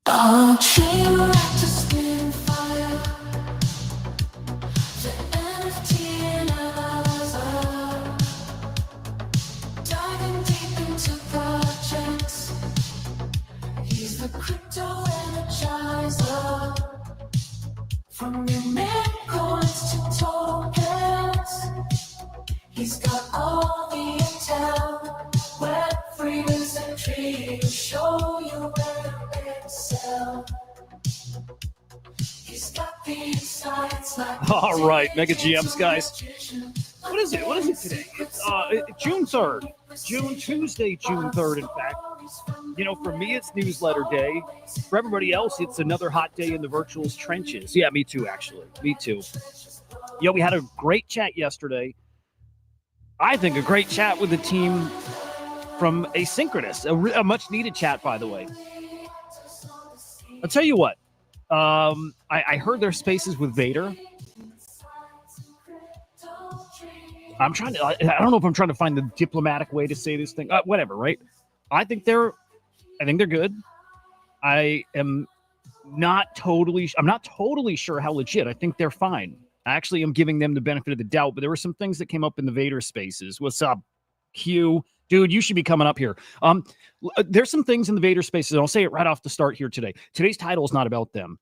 A dream like to spin fire, the NFT and Asa, diving deep into projects. He's the crypto energizer, from your meme coins to tokens. He's got all the intel, Web3 is a tree to show you where to excel. He's got the insights like All right, Mega GMs, guys. What is it? What is it today? It's June 3rd. Tuesday, June 3rd, in fact. You know, for me, it's newsletter day. For everybody else, it's another hot day in the virtuals trenches. Yeah, me too, actually. Me too. You know, we had a great chat yesterday. I think a great chat with the team from Asynchronous. A much-needed chat, by the way. I'll tell you what. I heard their spaces with Vader. I don't know if I'm trying to find the diplomatic way to say this thing. Whatever, right? I think they're good. I'm not totally sure how legit. I think they're fine. I actually am giving them the benefit of the doubt, but there were some things that came up in the Vader spaces. What's up, Q? Dude, you should be coming up here. There's some things in the Vader spaces, and I'll say it right off the start here today. Today's title is not about them.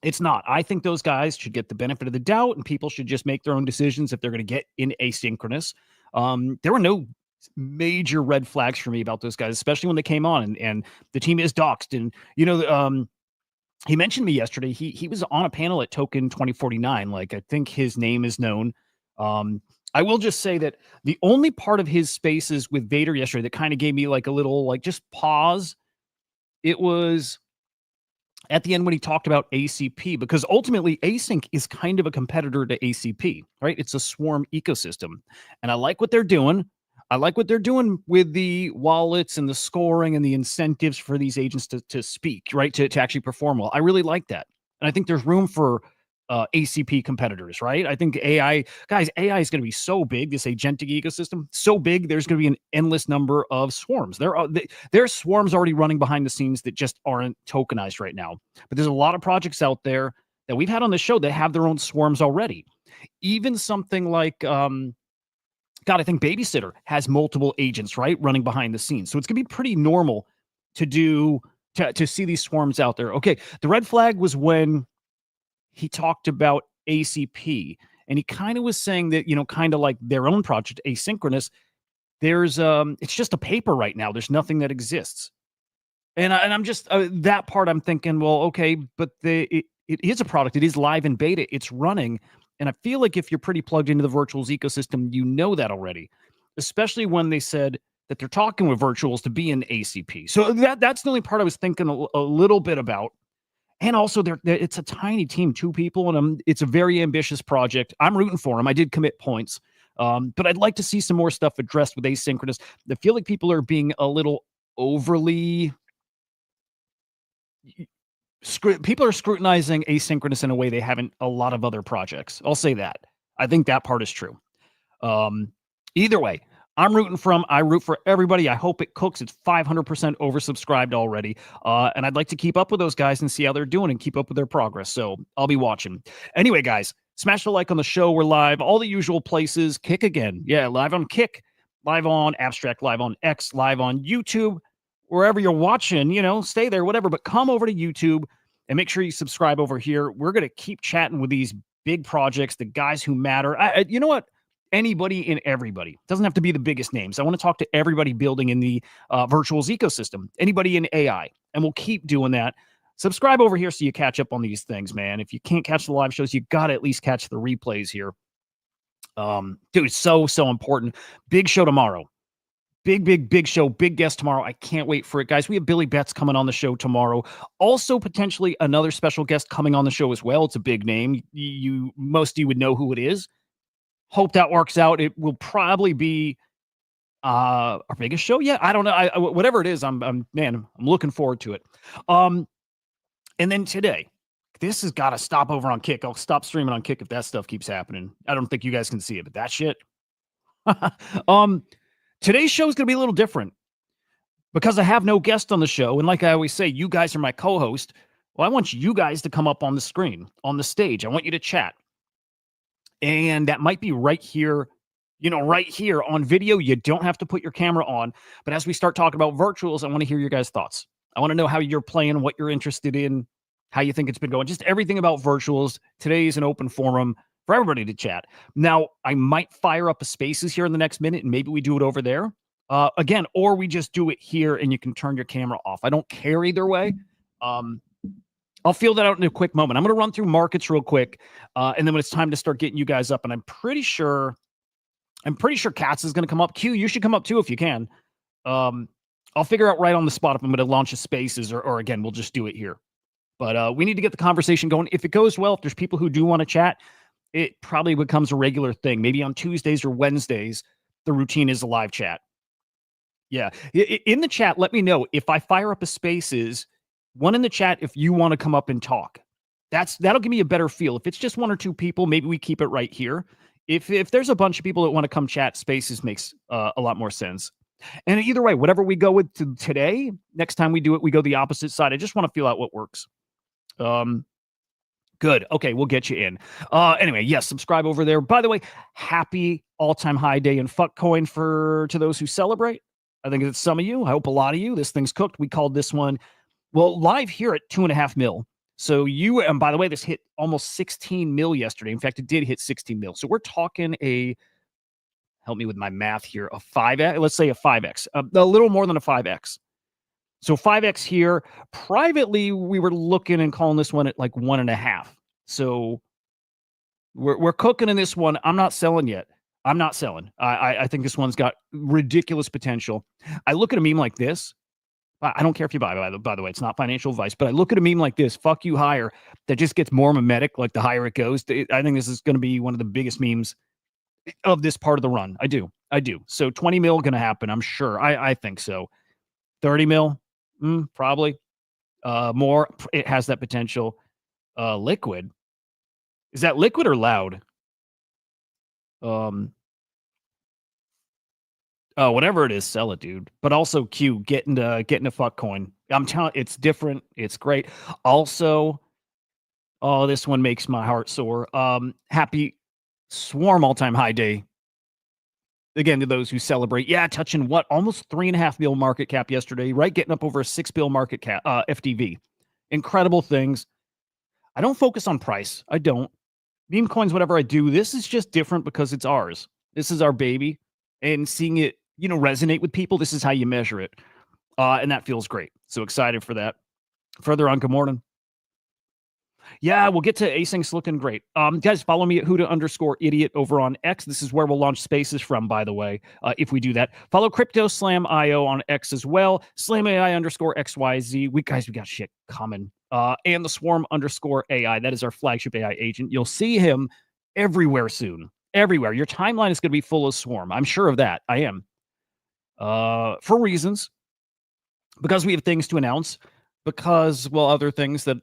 It's not. I think those guys should get the benefit of the doubt, and people should just make their own decisions if they're going to get in asynchronous. There were no major red flags for me about those guys, especially when they came on, and the team is doxed. And, you know, he mentioned me yesterday. He was on a panel at Token 2049. Like, I think his name is known. I will just say that the only part of his spaces with Vader yesterday that kind of gave me like a little, like, just pause, it was at the end when he talked about ACP, because ultimately async is kind of a competitor to ACP, right? It's a swarm ecosystem. And I like what they're doing. I like what they're doing with the wallets and the scoring and the incentives for these agents to speak, right? To actually perform well. I really like that. And I think there's room for ACP competitors, right? I think AI is going to be so big, this agentic ecosystem, so big, there's going to be an endless number of swarms. There's swarms already running behind the scenes that just aren't tokenized right now. But there's a lot of projects out there that we've had on the show that have their own swarms already. Even something like, I think Babysitter has multiple agents, right, running behind the scenes. So it's going to be pretty normal to see these swarms out there. Okay, the red flag was when he talked about ACP, and he kind of was saying that, you know, kind of like their own project, Asynchronous, there's it's just a paper right now. There's nothing that exists. And I'm just that part I'm thinking, well, okay, but it is a product. It is live in beta. It's running. And I feel like if you're pretty plugged into the virtuals ecosystem, you know that already, especially when they said that they're talking with virtuals to be in ACP. So that's the only part I was thinking a little bit about. And also, it's a tiny team, 2 people, and it's a very ambitious project. I'm rooting for them. I did commit points, but I'd like to see some more stuff addressed with asynchronous. I feel like people are being a little overly. People are scrutinizing asynchronous in a way they haven't a lot of other projects. I'll say that. I think that part is true. Either way, I'm rooting for them. I root for everybody. I hope it cooks. It's 500% oversubscribed already. And I'd like to keep up with those guys and see how they're doing and keep up with their progress. So I'll be watching. Anyway, guys, smash the like on the show. We're live. All the usual places. Kick again. Yeah, live on Kick, live on Abstract, live on X, live on YouTube. Wherever you're watching, you know, stay there, whatever. But come over to YouTube and make sure you subscribe over here. We're going to keep chatting with these big projects, the guys who matter. You know what? Anybody and everybody. Doesn't have to be the biggest names. I want to talk to everybody building in the virtuals ecosystem, anybody in AI, and we'll keep doing that. Subscribe over here so you catch up on these things, man. If you can't catch the live shows, you got to at least catch the replays here. Dude, it's so important. Big show tomorrow. Big show, big guest tomorrow. I can't wait for it, guys. We have Billy Betts coming on the show tomorrow. Also, potentially another special guest coming on the show as well. It's a big name. Most of you would know who it is. Hope that works out. It will probably be our biggest show. Yeah, I don't know. Whatever it is, I'm looking forward to it. And then today, this has got to stop over on Kick. I'll stop streaming on Kick if that stuff keeps happening. I don't think you guys can see it, but that shit. Today's show is going to be a little different. because I have no guest on the show. And like I always say, you guys are my co-host. Well, I want you guys to come up on the screen, on the stage. I want you to chat. And that might be right here, right here on video. You don't have to put your camera on. But as we start talking about virtuals, I want to hear your guys' thoughts. I want to know how you're playing, what you're interested in, how you think it's been going, just everything about virtuals. Today is an open forum for everybody to chat. Now, I might fire up a spaces here in the next minute, and maybe we do it over there. Again, or we just do it here and you can turn your camera off. I don't care either way. I'll feel that out in a quick moment. I'm going to run through markets real quick. And then when it's time to start getting you guys up, and I'm pretty sure Katz is going to come up. Q, you should come up too if you can. I'll figure out right on the spot if I'm going to launch a spaces or again, we'll just do it here. But we need to get the conversation going. If it goes well, if there's people who do want to chat, it probably becomes a regular thing. Maybe on Tuesdays or Wednesdays, the routine is a live chat. Yeah. In the chat, let me know if I fire up a spaces, one in the chat if you want to come up and talk. That'll give me a better feel. If it's just one or two people, maybe we keep it right here. If there's a bunch of people that want to come chat, spaces makes a lot more sense. And either way, whatever we go with today, next time we do it, we go the opposite side. I just want to feel out what works. Good. Okay, we'll get you in. Anyway, yes, subscribe over there. By the way, happy all-time high day in Fuckcoin to those who celebrate. I think it's some of you. I hope a lot of you. This thing's cooked. We called this one, well, live here at 2.5 mil. So and by the way, this hit almost 16 mil yesterday. In fact, it did hit 16 mil. So we're talking help me with my math here, a 5x, let's say a 5x, a little more than a 5x. So 5x here. Privately, we were looking and calling this one at like 1.5. So we're cooking in this one. I'm not selling yet. I'm not selling. I think this one's got ridiculous potential. I look at a meme like this. I don't care if you buy, by the way, it's not financial advice, but I look at a meme like this, fuck you higher, that just gets more mimetic, like the higher it goes. I think this is going to be one of the biggest memes of this part of the run. I do. So 20 mil going to happen, I'm sure. I think so. 30 mil, probably. More, it has that potential. Liquid. Is that liquid or loud? Whatever it is, sell it, dude. But also Q, get into Fuckcoin. I'm telling, it's different. It's great. Also, this one makes my heart sore. Happy Swarm all-time high day. Again, to those who celebrate. Yeah, touching what? Almost 3.5 mil market cap yesterday, right? Getting up over a 6 bill market cap, FDV. Incredible things. I don't focus on price. I don't. Meme coins, whatever I do, this is just different because it's ours. This is our baby. And seeing it, resonate with people, this is how you measure it. And that feels great. So excited for that. Further on, good morning. Yeah, we'll get to asyncs looking great. Guys, follow me at Hudah_idiot over on X. This is where we'll launch spaces from, by the way, if we do that. Follow CryptoSlam IO on X as well. SlamAI_XYZ. We got shit coming. And the Swarm_AI. That is our flagship AI agent. You'll see him everywhere soon. Everywhere. Your timeline is going to be full of Swarm. I'm sure of that. I am. For reasons. Because we have things to announce. Because, well, other things that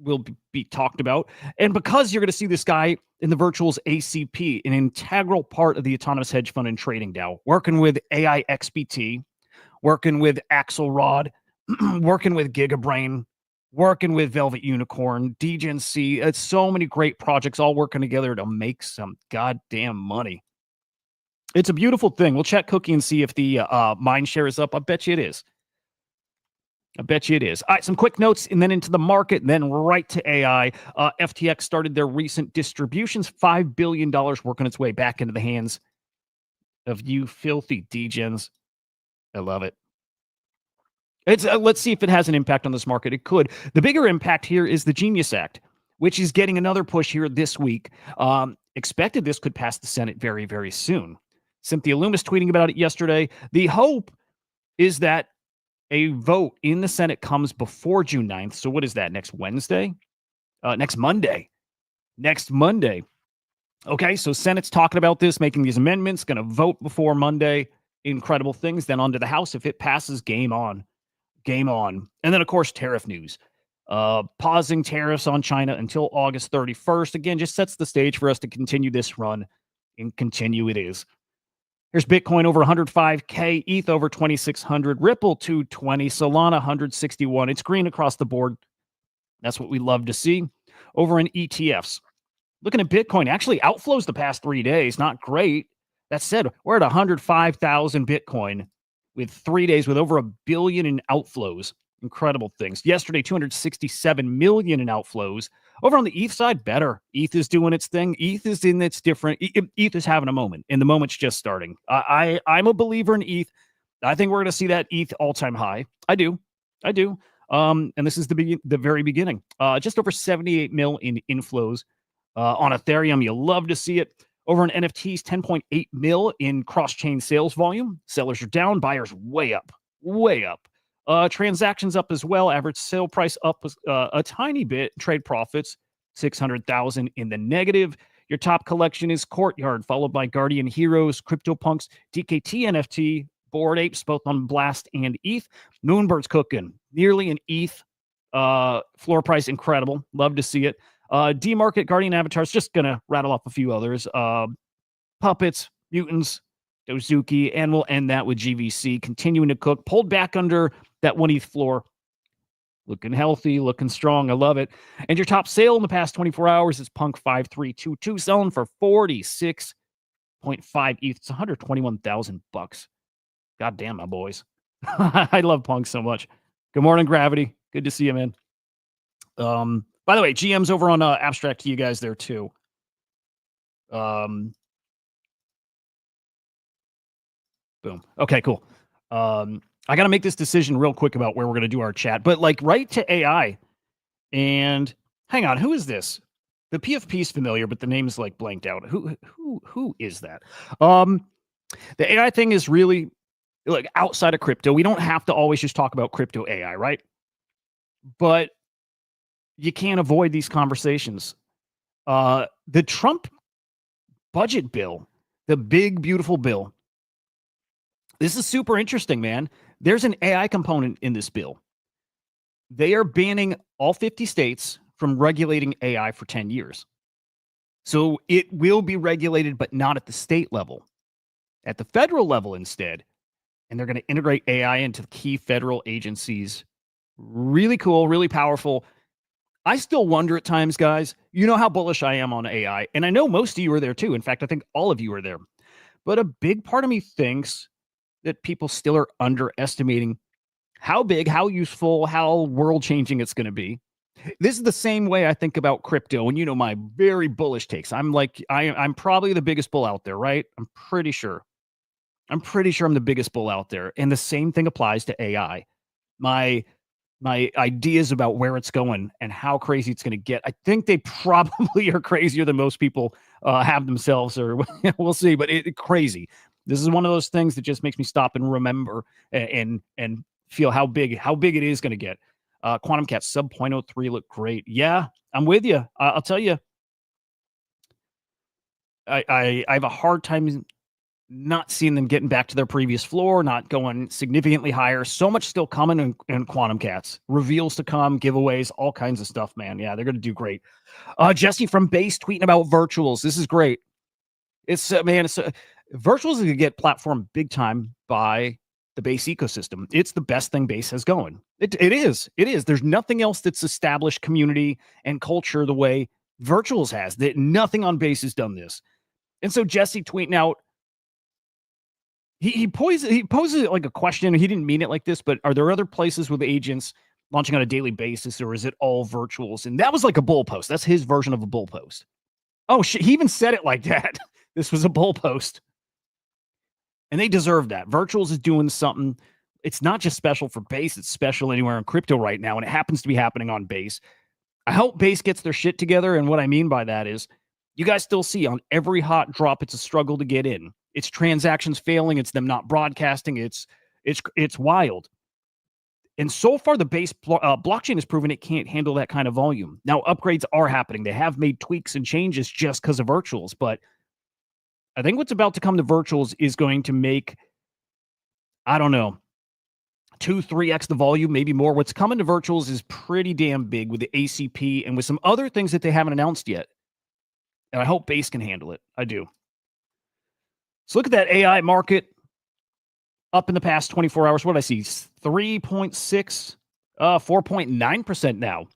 will be talked about. And because you're going to see this guy in the virtuals ACP, an integral part of the Autonomous Hedge Fund and Trading DAO, working with AI XBT, working with Axelrod, working with Gigabrain, working with Velvet Unicorn, DGNC. It's so many great projects all working together to make some goddamn money. It's a beautiful thing. We'll check Cookie and see if the mind share is up. I bet you it is. All right, some quick notes and then into the market, and then right to AI. FTX started their recent distributions, $5 billion working its way back into the hands of you filthy degens. I love it. Let's see if it has an impact on this market. It could. The bigger impact here is the Genius Act, which is getting another push here this week. Expected this could pass the Senate very, very soon. Cynthia Loomis tweeting about it yesterday. The hope is that a vote in the Senate comes before June 9th. So what is that, next Wednesday? Next Monday. Okay, so Senate's talking about this, making these amendments, going to vote before Monday. Incredible things. Then on to the House. If it passes, game on. And then, of course, tariff news. Pausing tariffs on China until August 31st. Again, just sets the stage for us to continue this run, and continue it is. Here's Bitcoin over 105K, ETH over 2,600, Ripple 220, Solana 161. It's green across the board. That's what we love to see. Over in ETFs, looking at Bitcoin, actually outflows the past 3 days. Not great. That said, we're at 105,000 Bitcoin with 3 days with over $1 billion in outflows. Incredible things. Yesterday, 267 million in outflows. Over on the ETH side, better. ETH is doing its thing. ETH is in its different. ETH is having a moment, and the moment's just starting. I'm a believer in ETH. I think we're going to see that ETH all-time high. I do. And this is the very beginning. Just over 78 mil in inflows on Ethereum. You love to see it. Over on NFTs, 10.8 mil in cross-chain sales volume. Sellers are down, buyers way up. Transactions up as well. Average sale price up a tiny bit. Trade profits, 600,000 in the negative. Your top collection is Courtyard, followed by Guardian Heroes, CryptoPunks, DKT NFT, Bored Apes, both on Blast and ETH. Moonbird's cooking. Nearly an ETH. Floor price, incredible. Love to see it. D-Market, Guardian Avatars, just going to rattle off a few others. Puppets, Mutants, Dozuki, and we'll end that with GVC continuing to cook. Pulled back under that 1 ETH floor. Looking healthy, looking strong. I love it. And your top sale in the past 24 hours is Punk 5322, selling for 46.5 ETH. It's 121,000 bucks. God damn, my boys. I love Punk so much. Good morning, Gravity. Good to see you, man. By the way, GM's over on Abstract to you guys there too. Boom. Okay, cool. I got to make this decision real quick about where we're going to do our chat, but like right to AI. And hang on, who is this? The PFP is familiar, but the name is like blanked out. Who is that? The AI thing is really like outside of crypto. We don't have to always just talk about crypto AI, right? But you can't avoid these conversations. The Trump budget bill, the big, beautiful bill. This is super interesting, man. There's an AI component in this bill. They are banning all 50 states from regulating AI for 10 years. So it will be regulated, but not at the state level. At the federal level instead. And they're going to integrate AI into key federal agencies. Really cool, really powerful. I still wonder at times, guys, you know how bullish I am on AI. And I know most of you are there too. In fact, I think all of you are there. But a big part of me thinks that people still are underestimating how big, how useful, how world-changing it's going to be. This is the same way I think about crypto. And you know my very bullish takes. I'm probably the biggest bull out there, right? I'm pretty sure I'm the biggest bull out there. And the same thing applies to AI. My ideas about where it's going and how crazy it's going to get. I think they probably are crazier than most people have themselves, or we'll see, but crazy. This is one of those things that just makes me stop and remember and feel how big it is going to get. Quantum Cat sub 0.03 look great. Yeah, I'm with you. I'll tell you, I have a hard time not seeing them getting back to their previous floor, not going significantly higher. So much still coming in Quantum Cats. Reveals to come, giveaways, all kinds of stuff, man. Yeah, they're going to do great. Jesse from Base tweeting about virtuals. This is great. It's virtuals is going to get platformed big time by the Base ecosystem. It's the best thing Base has going. It is. There's nothing else that's established community and culture the way virtuals has. That nothing on Base has done this. And so Jesse tweeting out, he poses it like a question. He didn't mean it like this, but are there other places with agents launching on a daily basis, or is it all virtuals? And that was like a bull post. That's his version of a bull post. Oh shit! He even said it like that. This was a bull post, and they deserve that. Virtuals is doing something. It's not just special for Base. It's special anywhere in crypto right now, and it happens to be happening on Base. I hope Base gets their shit together, and what I mean by that is, you guys still see on every hot drop, it's a struggle to get in. It's transactions failing. It's them not broadcasting. It's wild. And so far, the Base blockchain has proven it can't handle that kind of volume. Now, upgrades are happening. They have made tweaks and changes just because of virtuals. But I think what's about to come to virtuals is going to make, I don't know, 2-3x the volume, maybe more. What's coming to virtuals is pretty damn big with the ACP and with some other things that they haven't announced yet. And I hope Base can handle it. I do. So look at that AI market up in the past 24 hours. What did I see? 3.6, 4.9% now.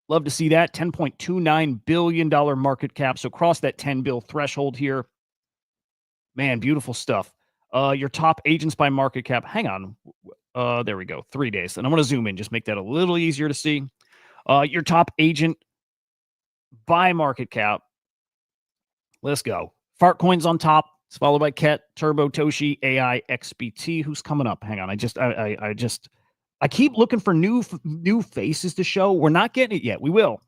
Love to see that. $10.29 billion market cap. So cross that 10 bill threshold here. Man, beautiful stuff. Your top agents by market cap. Hang on. There we go. 3 days. And I'm going to zoom in, just make that a little easier to see. Your top agent by market cap. Let's go. Fartcoin's on top. It's followed by Ket, Turbo, Toshi, AI, XBT. Who's coming up? Hang on. I keep looking for new faces to show. We're not getting it yet. We will.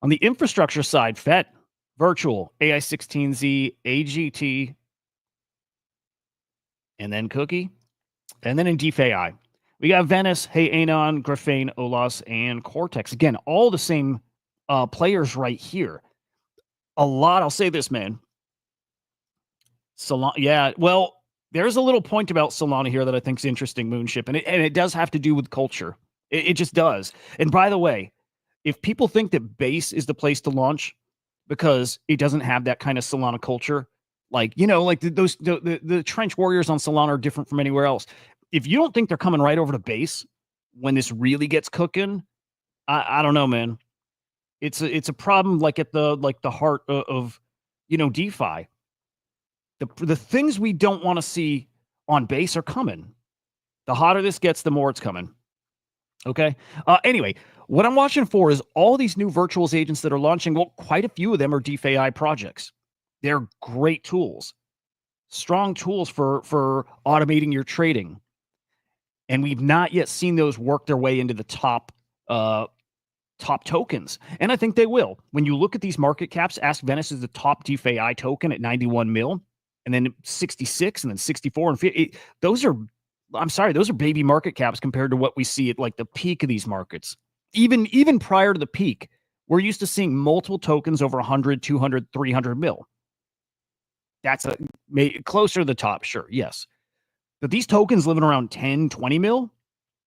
On the infrastructure side, FET, Virtual, AI16Z, AGT, and then Cookie. And then in DeFi, we got Venice, Hey Anon, Graphane, Olas, and Cortex. Again, all the same players right here. A lot. I'll say this, man. Solana, yeah. Well, there's a little point about Solana here that I think is interesting, Moonship, and it does have to do with culture. It just does. And by the way, if people think that Base is the place to launch because it doesn't have that kind of Solana culture, like, you know, like the trench warriors on Solana are different from anywhere else. If you don't think they're coming right over to Base when this really gets cooking, I don't know, man. It's a problem like at the heart of you know, DeFi. The things we don't want to see on Base are coming. The hotter this gets, the more it's coming. Okay. Anyway, what I'm watching for is all these new virtuals agents that are launching. Well, quite a few of them are DeFi projects. They're great tools, strong tools for automating your trading. And we've not yet seen those work their way into the top tokens. And I think they will. When you look at these market caps, Ask Venice is the top DeFi token at 91 mil, and then 66, and then 64, and 50. Those are baby market caps compared to what we see at like the peak of these markets. Even prior to the peak, we're used to seeing multiple tokens over 100, 200, 300 mil. That's closer to the top, sure, yes. But these tokens living around 10, 20 mil,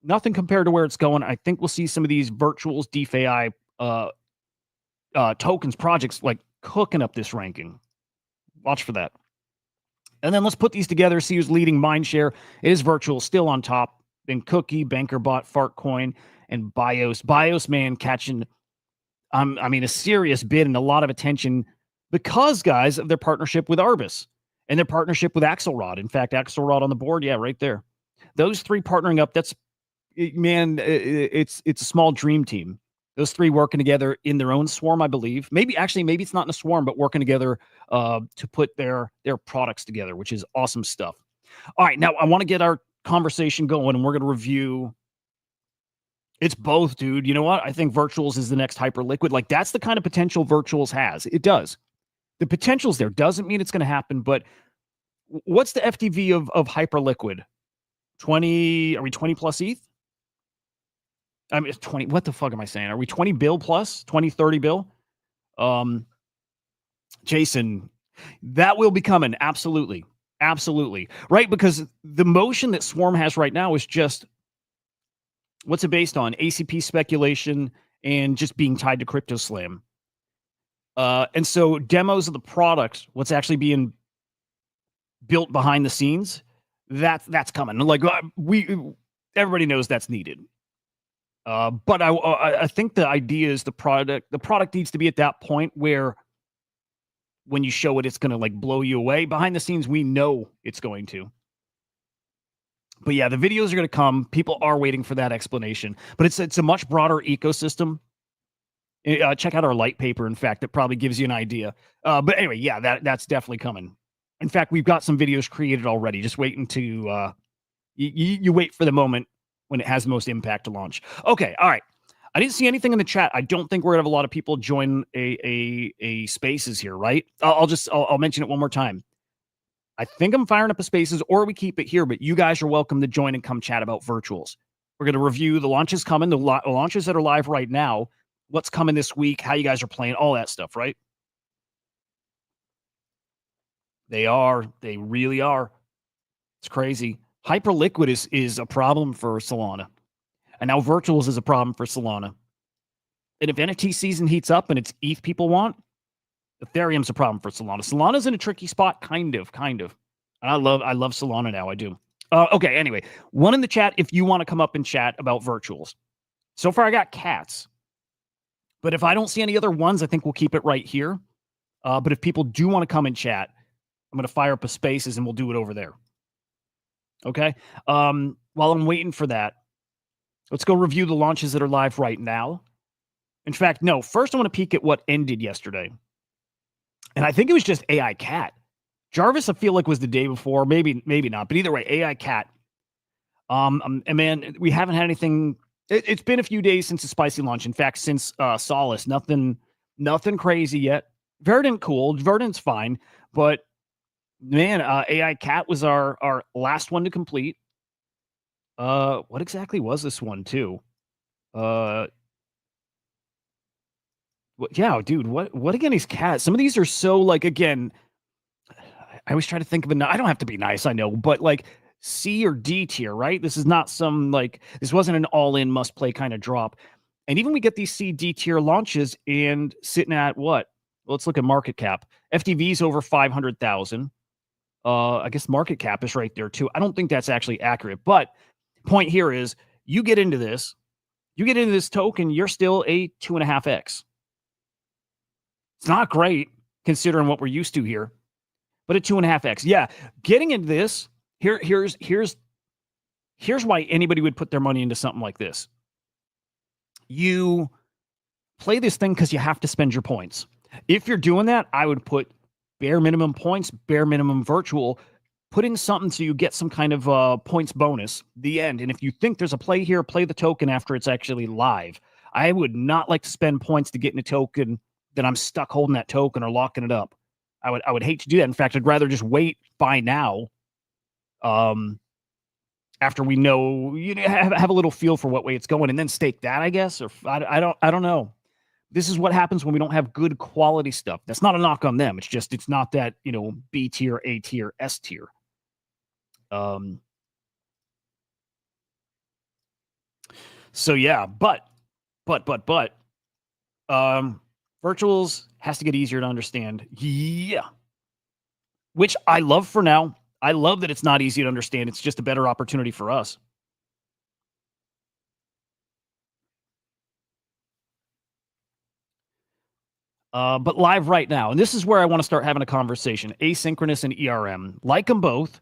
nothing compared to where it's going. I think we'll see some of these virtuals DeFi tokens projects like cooking up this ranking. Watch for that. And then let's put these together, see who's leading mindshare. It is Virtual, still on top. Then Cookie, BankerBot, Fartcoin, and BIOS. BIOS, man, catching, a serious bid and a lot of attention because, guys, of their partnership with Arbus and their partnership with Axelrod. In fact, Axelrod on the board, yeah, right there. Those three partnering up, that's, man, it's a small dream team. Those three working together in their own swarm, I believe. Maybe it's not in a swarm, but working together to put their products together, which is awesome stuff. All right, now I want to get our conversation going, and we're going to review. It's both, dude. You know what? I think Virtuals is the next Hyperliquid. Like, that's the kind of potential Virtuals has. It does. The potential's there. Doesn't mean it's going to happen, but what's the FTV of Hyperliquid? 20, are we 20 plus ETH? I mean, it's 20. What the fuck am I saying? Are we 20 bill plus? 20, 30 bill? Jason, that will be coming. Absolutely. Absolutely. Right? Because the motion that Swarm has right now is just, what's it based on? ACP speculation and just being tied to CryptoSlam. And so demos of the product, what's actually being built behind the scenes, that's coming. Like, everybody knows that's needed. But I think the idea is the product needs to be at that point where when you show it, it's going to like blow you away. Behind the scenes, we know it's going to. But yeah, the videos are going to come. People are waiting for that explanation. But it's a much broader ecosystem. Check out our light paper. In fact, that probably gives you an idea. But anyway, yeah, that's definitely coming. In fact, we've got some videos created already. Just waiting to you wait for the moment when it has the most impact to launch. Okay, all right. I didn't see anything in the chat. I don't think we're gonna have a lot of people join a spaces here, right? I'll mention it one more time. I think I'm firing up a spaces, or we keep it here, but you guys are welcome to join and come chat about virtuals. We're gonna review the launches coming, the launches that are live right now, what's coming this week, how you guys are playing, all that stuff, right? They really are. It's crazy. Hyperliquid is a problem for Solana. And now Virtuals is a problem for Solana. And if NFT season heats up and it's ETH people want, Ethereum's a problem for Solana. Solana's in a tricky spot, kind of. And I love Solana now. I do. Okay. Anyway, one in the chat if you want to come up and chat about virtuals. So far, I got cats, but if I don't see any other ones, I think we'll keep it right here. But if people do want to come and chat, I'm going to fire up a spaces and we'll do it over there. Okay. While I'm waiting for that, let's go review the launches that are live right now. In fact, no, first I want to peek at what ended yesterday. And I think it was just AI Cat. Jarvis, I feel like, was the day before. Maybe not. But either way, AI Cat. And man, we haven't had anything. It's been a few days since the spicy launch. In fact, since Solace, nothing crazy yet. Verdant cool. Verdant's fine. But man, AI Cat was our last one to complete. What exactly was this one too? Yeah, dude, what again is cat? Some of these are so like, again, I always try to think of I don't have to be nice, I know, but like C or D tier, right? This is not some like, this wasn't an all-in must-play kind of drop. And even we get these C, D tier launches and sitting at what? Well, let's look at market cap. FTV's over 500,000. I guess market cap is right there too. I don't think that's actually accurate, but point here is you get into this token, you're still a 2.5x. It's not great considering what we're used to here, but a 2.5x. Yeah, getting into this, here's why anybody would put their money into something like this. You play this thing because you have to spend your points. If you're doing that, I would put bare minimum points, bare minimum virtual, put in something so you get some kind of points bonus, the end. And if you think there's a play here, play the token after it's actually live. I would not like to spend points to get in a token that I'm stuck holding that token or locking it up. I would hate to do that. In fact, I'd rather just wait, buy now. After we know, have a little feel for what way it's going, and then stake that, I guess. Or I don't know. This is what happens when we don't have good quality stuff. That's not a knock on them. It's just, it's not that, B tier, A tier, S tier. So yeah, but virtuals has to get easier to understand. Yeah. Which I love for now. I love that it's not easy to understand. It's just a better opportunity for us. But live right now, and this is where I want to start having a conversation. Asynchronous and ERM. Like them both.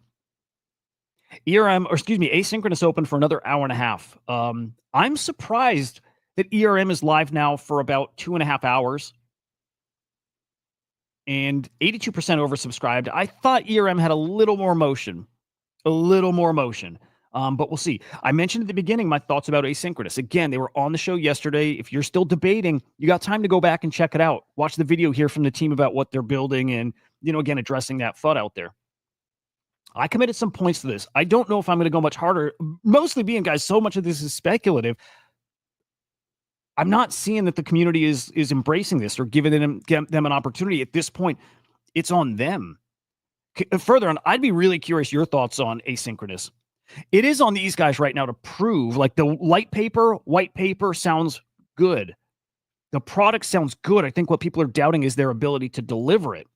Asynchronous open for another hour and a half. I'm surprised that ERM is live now for about 2.5 hours. And 82% oversubscribed. I thought ERM had a little more motion. But we'll see. I mentioned at the beginning my thoughts about asynchronous. Again, they were on the show yesterday. If you're still debating, you got time to go back and check it out. Watch the video here from the team about what they're building and, again, addressing that FUD out there. I committed some points to this. I don't know if I'm going to go much harder, mostly being, guys, so much of this is speculative. I'm not seeing that the community is embracing this or giving them an opportunity. At this point, it's on them. Further on, I'd be really curious your thoughts on asynchronous. It is on these guys right now to prove, like, the white paper sounds good. The product sounds good. I think what people are doubting is their ability to deliver it.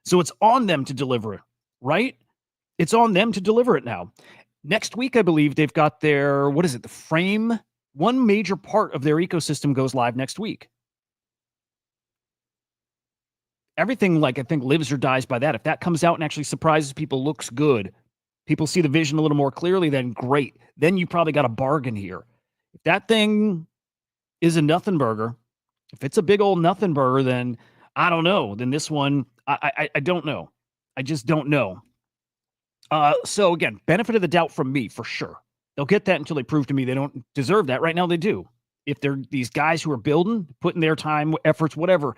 So it's on them to deliver it, right? It's on them to deliver it now. Next week, I believe they've got their, the frame. One major part of their ecosystem goes live next week. Everything, I think, lives or dies by that. If that comes out and actually surprises people, looks good, people see the vision a little more clearly, then great. Then you probably got a bargain here. If that thing is a nothing burger, if it's a big old nothing burger, then I don't know. Then this one, I don't know. I just don't know. So again, benefit of the doubt from me for sure. They'll get that until they prove to me they don't deserve that. Right now they do. If they're these guys who are building, putting their time, efforts, whatever,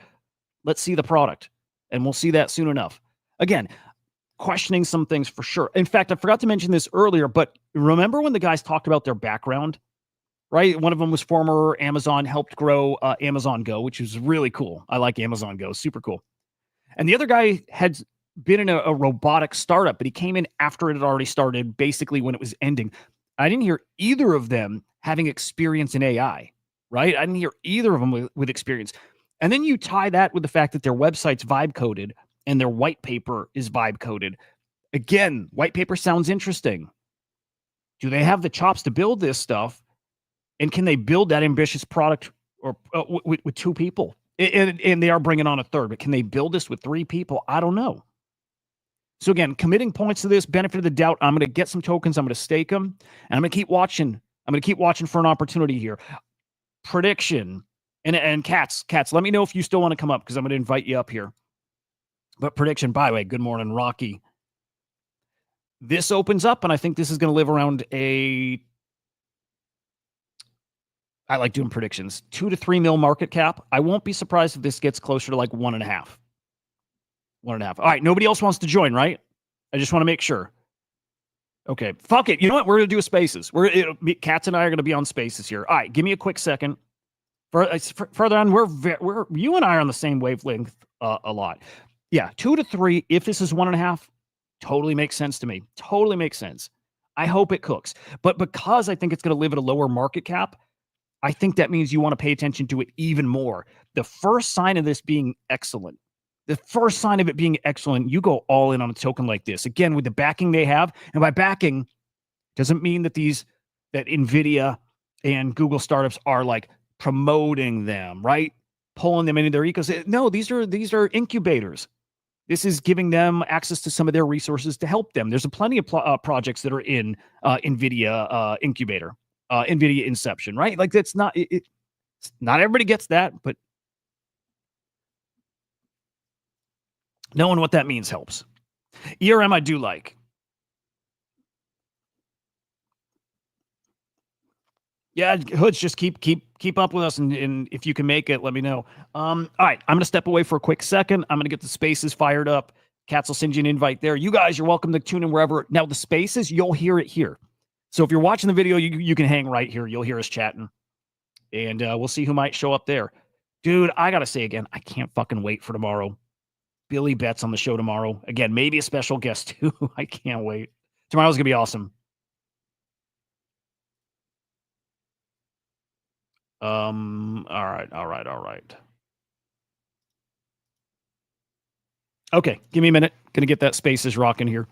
let's see the product. And we'll see that soon enough. Again, questioning some things for sure. In fact, I forgot to mention this earlier, but remember when the guys talked about their background, right? One of them was former Amazon, helped grow Amazon Go, which is really cool. I like Amazon Go, super cool. And the other guy had been in a robotic startup, but he came in after it had already started, basically when it was ending. I didn't hear either of them having experience in AI, right? I didn't hear either of them with experience. And then you tie that with the fact that their website's vibe coded and their white paper is vibe coded. Again, white paper sounds interesting. Do they have the chops to build this stuff? And can they build that ambitious product or with two people? And they are bringing on a third, but can they build this with three people? I don't know. So again, committing points to this, benefit of the doubt. I'm going to get some tokens. I'm going to stake them, and I'm going to keep watching. I'm going to keep watching for an opportunity here. Prediction. And Cats, let me know if you still want to come up because I'm going to invite you up here. But prediction, by the way, good morning, Rocky. This opens up, and I think this is going to live around I like doing predictions. 2 to 3 mil market cap. I won't be surprised if this gets closer to like 1.5. 1.5. All right, nobody else wants to join, right? I just want to make sure. Okay, fuck it. You know what? We're going to do a spaces. Cats and I are going to be on spaces here. All right, give me a quick second. Further on, we're you and I are on the same wavelength a lot. Yeah, 2 to 3. If this is 1.5, totally makes sense to me. Totally makes sense. I hope it cooks. But because I think it's going to live at a lower market cap, I think that means you want to pay attention to it even more. The first sign of this being excellent, you go all in on a token like this. Again, with the backing they have, and by backing, doesn't mean that that NVIDIA and Google startups are like promoting them, right? Pulling them into their ecosystem. No, these are incubators. This is giving them access to some of their resources to help them. There's plenty of projects that are in NVIDIA incubator, NVIDIA Inception, right? Like that's not not everybody gets that, but knowing what that means helps. ERM I do like. Yeah, Hoods, just keep up with us, and if you can make it, let me know. All right, I'm going to step away for a quick second. I'm going to get the spaces fired up. Cats will send you an invite there. You guys, you're welcome to tune in wherever. Now, the spaces, you'll hear it here. So if you're watching the video, you can hang right here. You'll hear us chatting, and we'll see who might show up there. Dude, I got to say again, I can't fucking wait for tomorrow. Billy Betts on the show tomorrow. Again, maybe a special guest too. I can't wait. Tomorrow's going to be awesome. All right. Okay, give me a minute. Gonna get that spaces rocking here.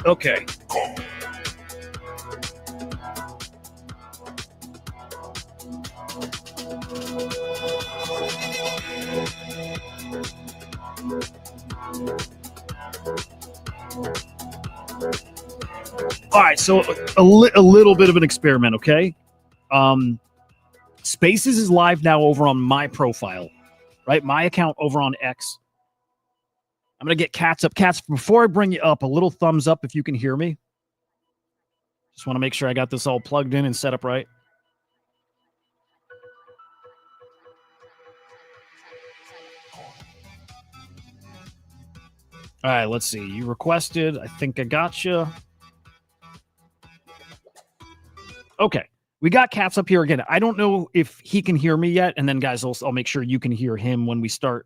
Okay. All right, so a little bit of an experiment, okay? Spaces is live now over on my profile, right? My account over on X. I'm going to get Cats up. Cats, before I bring you up, a little thumbs up if you can hear me. Just want to make sure I got this all plugged in and set up right. All right, let's see. You requested. I think I got you. Okay. We got Cats up here again. I don't know if he can hear me yet. And then, guys, I'll make sure you can hear him when we start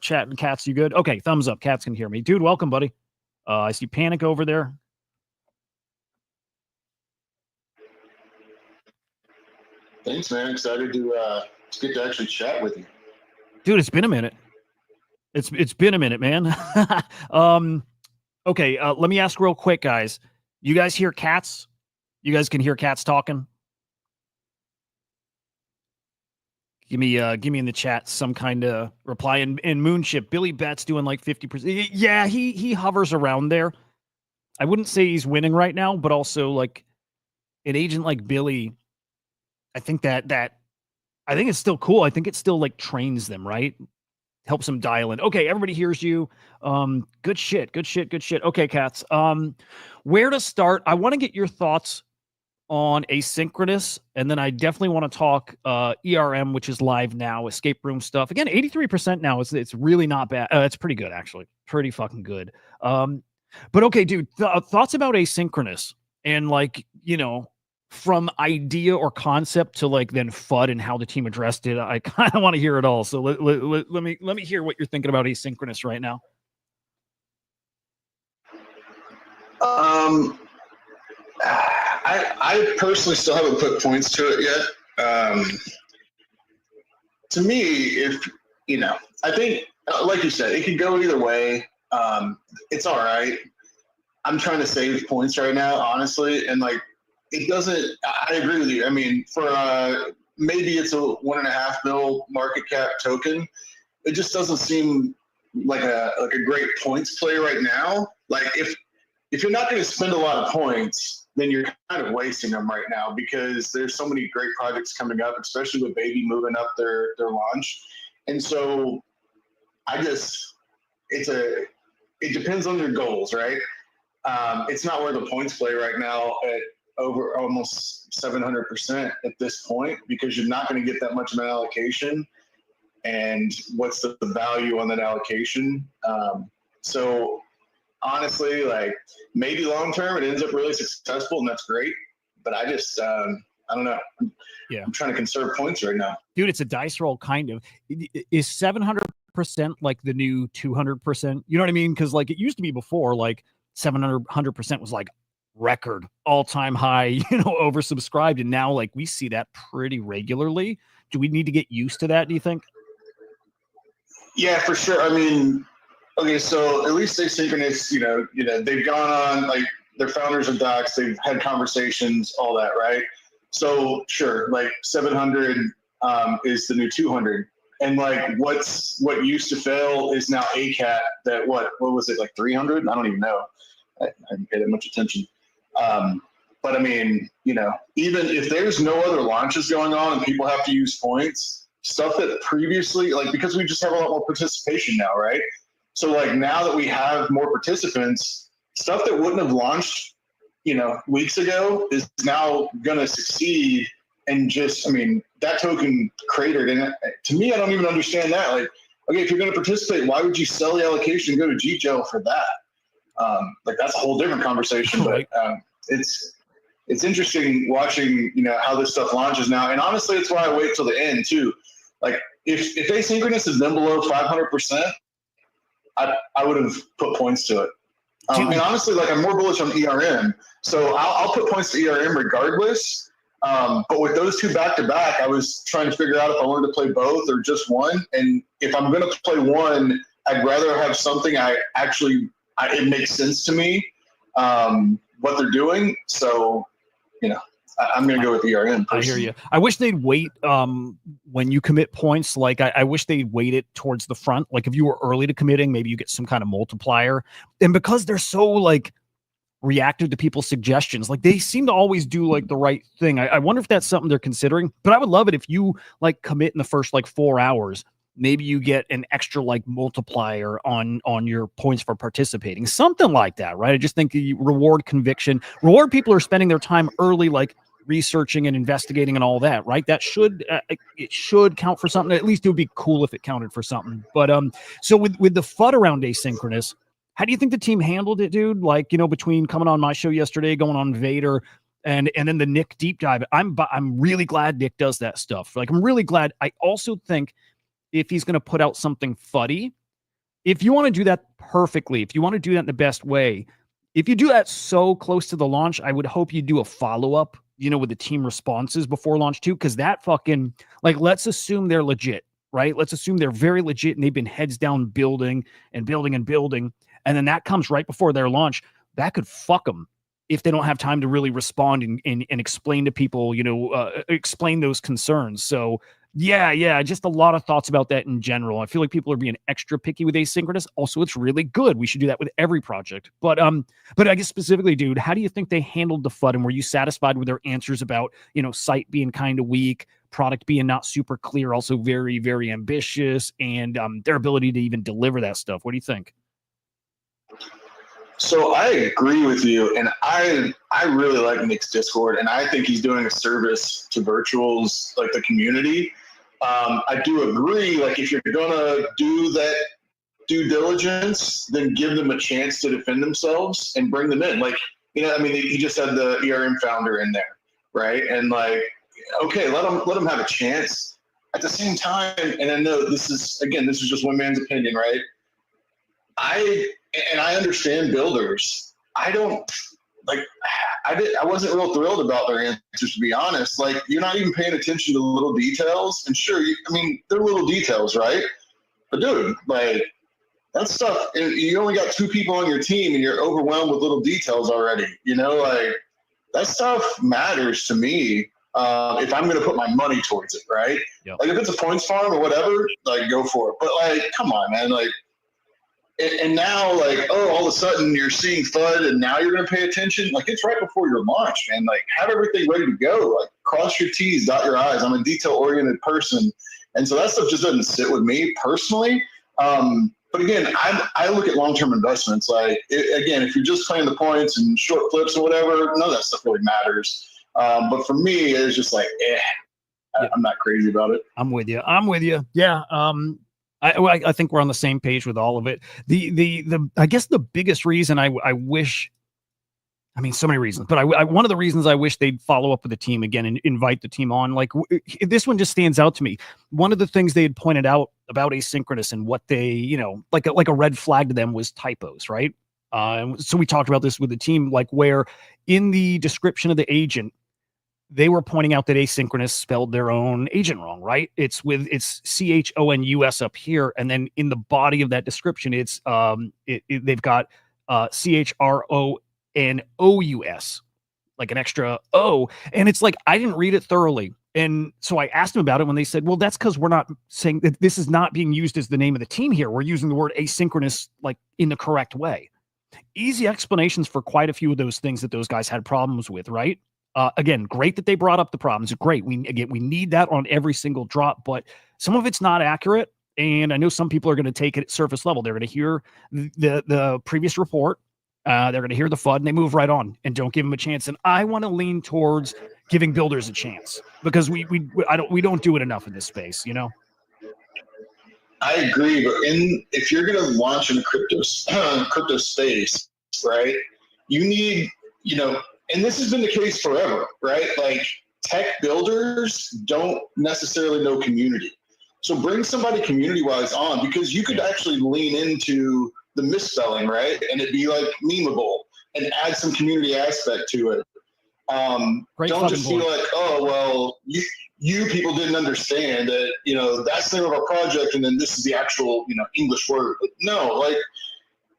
chatting. Cats, you good? Okay, thumbs up. Cats can hear me. Dude, welcome, buddy. I see Panic over there. Thanks, man. Excited to get to actually chat with you. Dude, it's been a minute. It's been a minute, man. Okay, let me ask real quick, guys. You guys hear Cats? You guys can hear Cats talking? Give me in the chat some kind of reply. And Moonship, Billy Betts doing like 50%. Yeah, he hovers around there. I wouldn't say he's winning right now, but also like an agent like Billy, I think I think it's still cool. I think it still like trains them, right? Helps them dial in. Okay, everybody hears you. Good shit. Okay, Cats. Where to start? I want to get your thoughts on asynchronous, and then I definitely want to talk ERM, which is live now, escape room stuff. Again, 83% now. It's really not bad. It's pretty good, actually. Pretty fucking good. But okay, dude, thoughts about asynchronous and like, you know, from idea or concept to like then FUD and how the team addressed it. I kind of want to hear it all. So let me hear what you're thinking about asynchronous right now. I personally still haven't put points to it yet. To me, if you know, I think like you said, it could go either way. It's all right. I'm trying to save points right now, honestly, and like it doesn't. I agree with you. I mean, for maybe it's a 1.5 mil market cap token. It just doesn't seem like a great points play right now. Like if you're not going to spend a lot of points, then you're kind of wasting them right now because there's so many great projects coming up, especially with Baby moving up their launch. And so it depends on your goals, right? It's not worth a points play right now at over almost 700% at this point because you're not going to get that much of an allocation. And what's the value on that allocation? So honestly, like maybe long term it ends up really successful and that's great. But I just I don't know. I'm trying to conserve points right now. Dude, it's a dice roll kind of. Is 700% like the new 200%? You know what I mean? Because like it used to be before, like 100% was like record all-time high, you know, oversubscribed. And now like we see that pretty regularly. Do we need to get used to that, do you think? Yeah, for sure. I mean, okay, so at least asynchronous, you know, they've gone on, like, they're founders of docs, they've had conversations, all that, right? So, sure, like, 700 is the new 200. And, like, what used to fail is now ACAT that, what was it, like 300? I don't even know. I didn't pay that much attention. But, I mean, you know, even if there's no other launches going on and people have to use points, stuff that previously, like, because we just have a lot more participation now, right? So, like, now that we have more participants, stuff that wouldn't have launched, you know, weeks ago is now going to succeed. And just, I mean, that token cratered. And to me, I don't even understand that. Like, okay, if you're going to participate, why would you sell the allocation and go to G-Gel for that? Like, that's a whole different conversation. But it's interesting watching, you know, how this stuff launches now. And honestly, it's why I wait till the end, too. Like, if asynchronous has been below 500%, I would have put points to it. And honestly, like, I'm more bullish on ERM. So I'll put points to ERM regardless. But with those two back-to-back, I was trying to figure out if I wanted to play both or just one. And if I'm going to play one, I'd rather have something it makes sense to me, what they're doing. So, you know, I'm going to go with ERM. I hear you. I wish they'd wait when you commit points. Like I wish they'd wait it towards the front. Like if you were early to committing, maybe you get some kind of multiplier. And because they're so like reactive to people's suggestions, like they seem to always do like the right thing. I wonder if that's something they're considering. But I would love it if you like commit in the first like 4 hours. Maybe you get an extra like multiplier on your points for participating, something like that, right? I just think you reward conviction, reward people who are spending their time early, like researching and investigating and all that, right? That should it should count for something. At least it would be cool if it counted for something. But so with the FUD around asynchronous, how do you think the team handled it, dude? Like, you know, between coming on my show yesterday, going on Vader, and then the Nick deep dive, I'm really glad Nick does that stuff. Like, I'm really glad. I also think if he's going to put out something fuddy, if you want to do that perfectly, if you want to do that in the best way, if you do that so close to the launch, I would hope you do a follow-up, you know, with the team responses before launch too, because that fucking, like, let's assume they're legit, right? Let's assume they're very legit and they've been heads down building and building and building, and then that comes right before their launch. That could fuck them if they don't have time to really respond and explain to people, you know, explain those concerns. So yeah, just a lot of thoughts about that in general. I feel like people are being extra picky with asynchronous. Also, it's really good. We should do that with every project. But I guess specifically, dude, how do you think they handled the FUD? And were you satisfied with their answers about, you know, site being kind of weak, product being not super clear, also very, very ambitious, and their ability to even deliver that stuff? What do you think? So I agree with you, and I really like Nick's Discord, and I think he's doing a service to virtuals, like the community. I do agree, like if you're gonna do that due diligence, then give them a chance to defend themselves and bring them in. Like, you know, I mean, he just had the ERM founder in there, right? And like, okay, let them have a chance. At the same time, and I know this is just one man's opinion, right? I understand builders. I wasn't real thrilled about their answers, to be honest. Like, you're not even paying attention to the little details. And sure, they're little details, right? But dude, like, that stuff, you only got 2 people on your team and you're overwhelmed with little details already. You know, like, that stuff matters to me. If I'm going to put my money towards it, right? Yep. Like, if it's a points farm or whatever, like, go for it. But like, come on, man, like. And now, like, oh, all of a sudden you're seeing FUD and now you're going to pay attention. Like, it's right before your launch, man. Like, have everything ready to go. Like, cross your T's, dot your I's. I'm a detail-oriented person. And so that stuff just doesn't sit with me personally. But again, I look at long-term investments. Like, again, if you're just playing the points and short flips or whatever, none of that stuff really matters. But for me, it's just like, I'm not crazy about it. I'm with you. Yeah. I think we're on the same page with all of it. I guess the biggest reason I wish, I mean, so many reasons, but one of the reasons I wish they'd follow up with the team again and invite the team on, like, this one just stands out to me. One of the things they had pointed out about asynchronous and what they, you know, like a red flag to them was typos, right? So we talked about this with the team, like where in the description of the agent, they were pointing out that asynchronous spelled their own agent wrong, right? It's CHONUS up here, and then in the body of that description, it's they've got CHRONOUS, like an extra O, and it's like I didn't read it thoroughly, and so I asked them about it when they said, "Well, that's because we're not saying that this is not being used as the name of the team here. We're using the word asynchronous like in the correct way." Easy explanations for quite a few of those things that those guys had problems with, right? Again, great that they brought up the problems. Great. We need that on every single drop, but some of it's not accurate. And I know some people are going to take it at surface level. They're going to hear the previous report. They're going to hear the FUD and they move right on and don't give them a chance. And I want to lean towards giving builders a chance because we don't do it enough in this space, you know? I agree, but if you're going to launch in crypto space, right, you need, you know, and this has been the case forever, right? Like, tech builders don't necessarily know community. So bring somebody community-wise on, because you could actually lean into the misspelling, right? And it'd be like memeable and add some community aspect to it. Don't just feel like, oh, well, you people didn't understand that, you know, that's the name of our project and then this is the actual, you know, English word. No, like,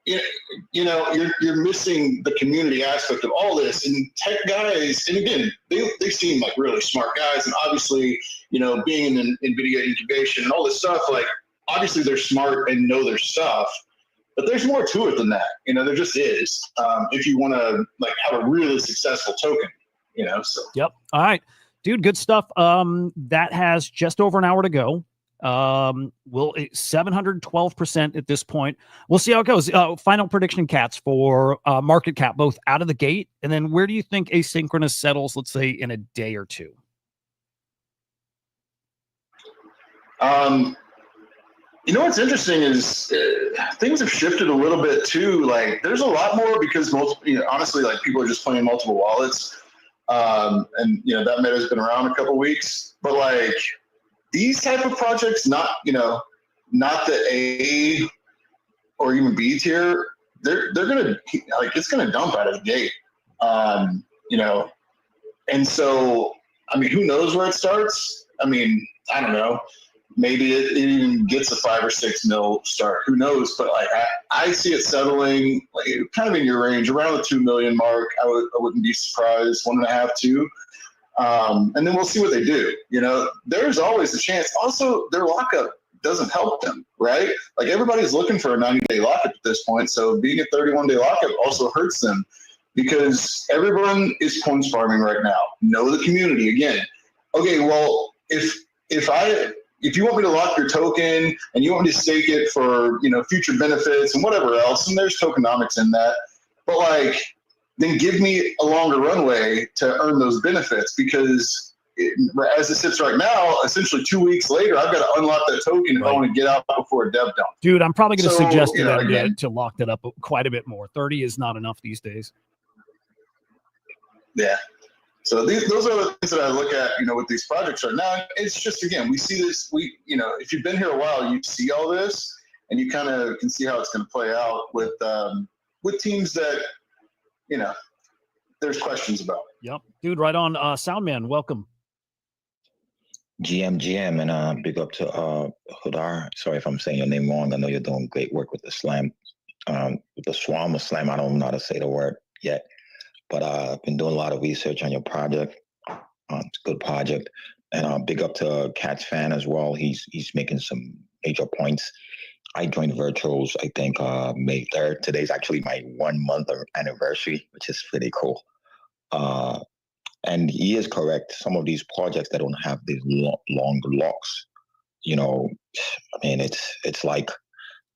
you're missing the community aspect of all this. And tech guys, and again, they seem like really smart guys. And obviously, being in NVIDIA incubation and all this stuff, like obviously they're smart and know their stuff. But there's more to it than that. There just is. If you want to like have a really successful token, So. Yep. All right, dude. Good stuff. That has just over an hour to go. 712% at this point. We'll see how it goes. Final prediction, Cats, for market cap, both out of the gate, and then where do you think asynchronous settles? Let's say in a day or two. What's interesting is things have shifted a little bit too. Like there's a lot more because honestly, like people are just playing multiple wallets. And that meta's been around a couple weeks, but like these type of projects, not the A or even B tier, they're gonna like it's gonna dump out of the gate. And so who knows where it starts? I don't know. Maybe it even gets a 5 or 6 mil start. Who knows? But like I see it settling like kind of in your range around the 2 million mark. I wouldn't be surprised, 1.5, 2. And then we'll see what they do. There's always a chance. Also, their lockup doesn't help them, right? Like everybody's looking for a 90-day lockup at this point. So being a 31-day lockup also hurts them because everyone is coins farming right now. Know the community again. Okay, well, if you want me to lock your token and you want me to stake it for, future benefits and whatever else, and there's tokenomics in that, but like, then give me a longer runway to earn those benefits because as it sits right now, essentially 2 weeks later, I've got to unlock that token if I want to get out before a dev dump. Dude, I'm probably going to suggest to them to lock that up quite a bit more. 30 is not enough these days. Yeah. So those are the things that I look at, with these projects right now. It's just, again, we see this, if you've been here a while, you see all this and you kind of can see how it's going to play out with teams that, there's questions about. Yep. Dude, right on. Soundman, welcome. GM, and big up to Hudah. Sorry if I'm saying your name wrong. I know you're doing great work with the Slam, with the Swarm of Slam. I don't know how to say the word yet. But I've been doing a lot of research on your project. It's a good project. And big up to Cat's fan as well. He's making some major points. I joined Virtuals, I think, May 3rd. Today's actually my 1 month anniversary, which is pretty cool. And he is correct. Some of these projects that don't have these long locks, it's like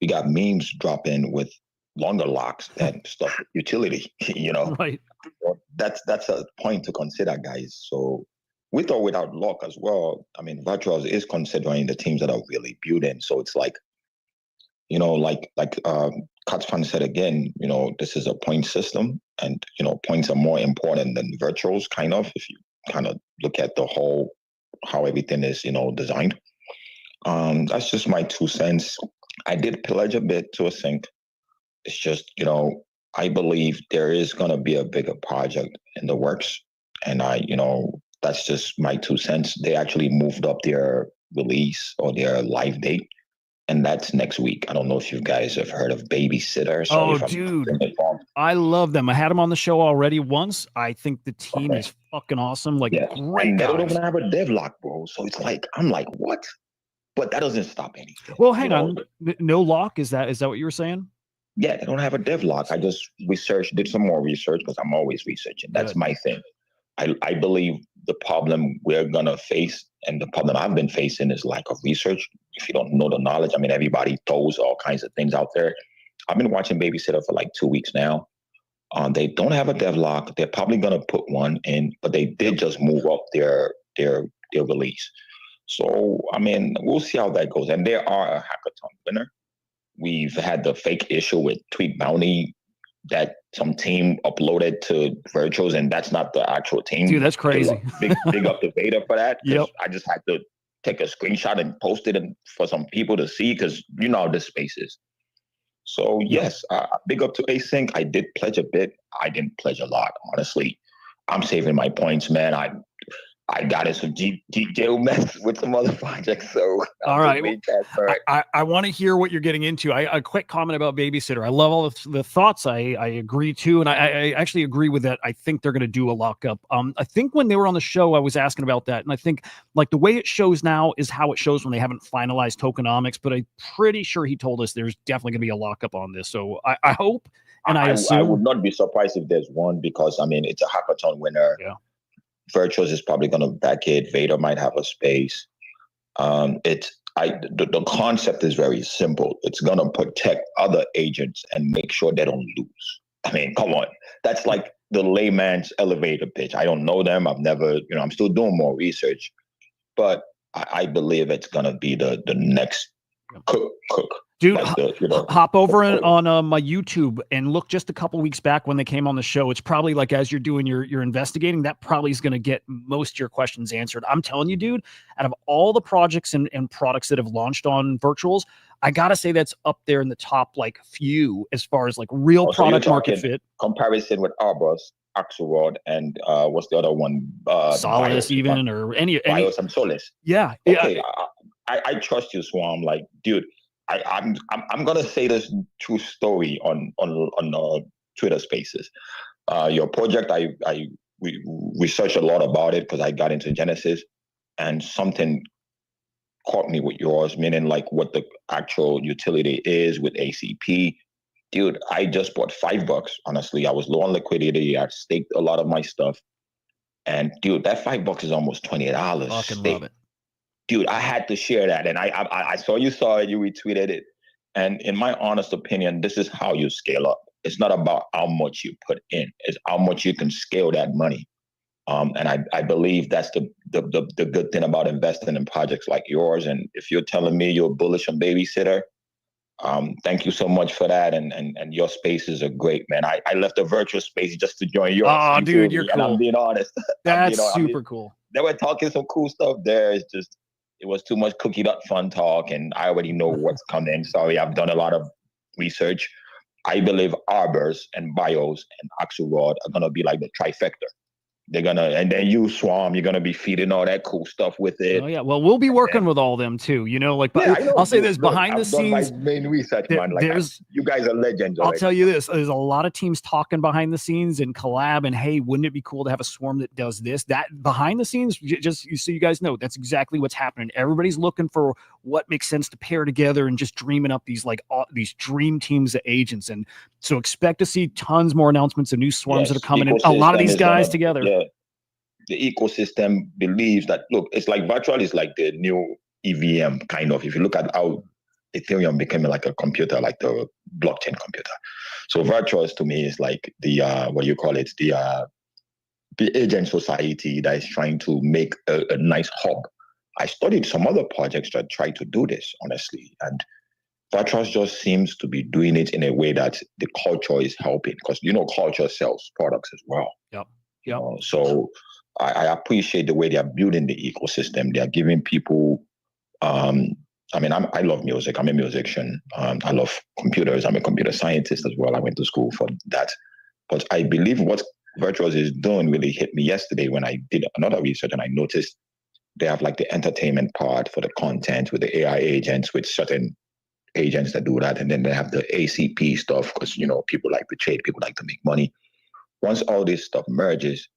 we got memes dropping with longer locks than stuff utility, Right. That's a point to consider, guys. So with or without lock as well, Virtuals is considering the teams that are really building. So it's like, Katzpan said again, this is a point system and, points are more important than virtuals, kind of, if you kind of look at the whole, how everything is, designed. That's just my 2 cents. I did pillage a bit to async. It's just, I believe there is going to be a bigger project in the works. And that's just my 2 cents. They actually moved up their release or their live date. And that's next week. I don't know if you guys have heard of Babysitter. Oh, dude. I love them. I had them on the show already once. I think the team is fucking awesome. Like, great and they guys. don't even have a devlock, bro. So it's like, I'm like, what? But that doesn't stop anything. Well, hang on. No lock? Is that what you were saying? Yeah, they don't have a devlock. I just did some more research because I'm always researching. That's my thing. I believe the problem we're going to face and the problem I've been facing is lack of research. If you don't know the knowledge, everybody throws all kinds of things out there. I've been watching Babysitter for like 2 weeks now. They don't have a devlock. They're probably going to put one in, but they did just move up their release. So, we'll see how that goes. And they are a hackathon winner. We've had the fake issue with Tweet Bounty that some team uploaded to Virtuals, and that's not the actual team. Dude, that's crazy. Big up the beta for that. Yep. I just had to take a screenshot and post it for some people to see because you know how this space is. So, yes, big up to Async. I did pledge a bit. I didn't pledge a lot, honestly. I'm saving my points, man. I got into jail mess with some other projects, so all right. I want to hear what you're getting into. A quick comment about Babysitter. I love all the thoughts. I agree too, and I actually agree with that. I think they're going to do a lockup. I think when they were on the show, I was asking about that, and I think like the way it shows now is how it shows when they haven't finalized tokenomics. But I'm pretty sure he told us there's definitely going to be a lockup on this. So I hope, and I assume I would not be surprised if there's one, because I mean it's a hackathon winner. Yeah. Virtuos is probably going to back it. Vader might have a space. The concept is very simple. It's going to protect other agents and make sure they don't lose. I mean, come on. That's like the layman's elevator pitch. I don't know them. I've never, I'm still doing more research, but I believe it's going to be the next cook. Dude, like hop over on my YouTube and look just a couple weeks back when they came on the show. It's probably like as you're doing your investigating, that probably is going to get most of your questions answered. I'm telling you, dude, out of all the projects and products that have launched on virtuals, I got to say that's up there in the top like few as far as like real product market fit. Comparison with Arbus, Axelrod, and what's the other one? Solace, even, or any Bios and Solace. Yeah. Okay, I trust you, Swam. Like, dude. I'm gonna say this true story on Twitter Spaces. Your project, we researched a lot about it because I got into Genesis, and something caught me with yours, meaning like what the actual utility is with ACP. Dude, I just bought $5. Honestly, I was low on liquidity. I staked a lot of my stuff, and dude, that $5 is almost $20. Fucking love it. Dude, I had to share that, and I saw you saw it, you retweeted it, and in my honest opinion, this is how you scale up. It's not about how much you put in; it's how much you can scale that money. And I believe that's the good thing about investing in projects like yours. And if you're telling me you're bullish on Babysitter, thank you so much for that. And your spaces are great, man. I left a virtual space just to join yours. Oh, dude, you're cool. I'm being honest. That's super cool. They were talking some cool stuff there. It's just. It was too much cookie nut fun talk, and I already know what's coming. Sorry, I've done a lot of research. I believe Arbors and Bios and Axelrod are gonna be like the trifecta. They're gonna, and then you, Swarm, you're gonna be feeding all that cool stuff with it. Oh yeah, well, we'll be working with all them too. But yeah, I'll say this: behind the scenes, my main research, man. Like you guys are legends. I'll tell you this: there's a lot of teams talking behind the scenes and collab. And hey, wouldn't it be cool to have a swarm that does this? That behind the scenes, just so you guys know, that's exactly what's happening. Everybody's looking for what makes sense to pair together and just dreaming up these these dream teams of agents. And so expect to see tons more announcements of new swarms that are coming in. A lot of these guys together. Yeah. The ecosystem believes that, look, it's like virtual is like the new EVM kind of. If you look at how Ethereum became like a computer, like the blockchain computer. So virtuals to me is like the the agent society that is trying to make a nice hub. I studied some other projects that try to do this, honestly, and virtuals just seems to be doing it in a way that the culture is helping, because culture sells products as well. Yep. So I appreciate the way they are building the ecosystem. They are giving people, I love music. I'm a musician. I love computers. I'm a computer scientist as well. I went to school for that. But I believe what Virtuals is doing really hit me yesterday when I did another research, and I noticed they have like the entertainment part for the content with the AI agents, with certain agents that do that. And then they have the ACP stuff because, people like to trade, people like to make money. Once all this stuff merges,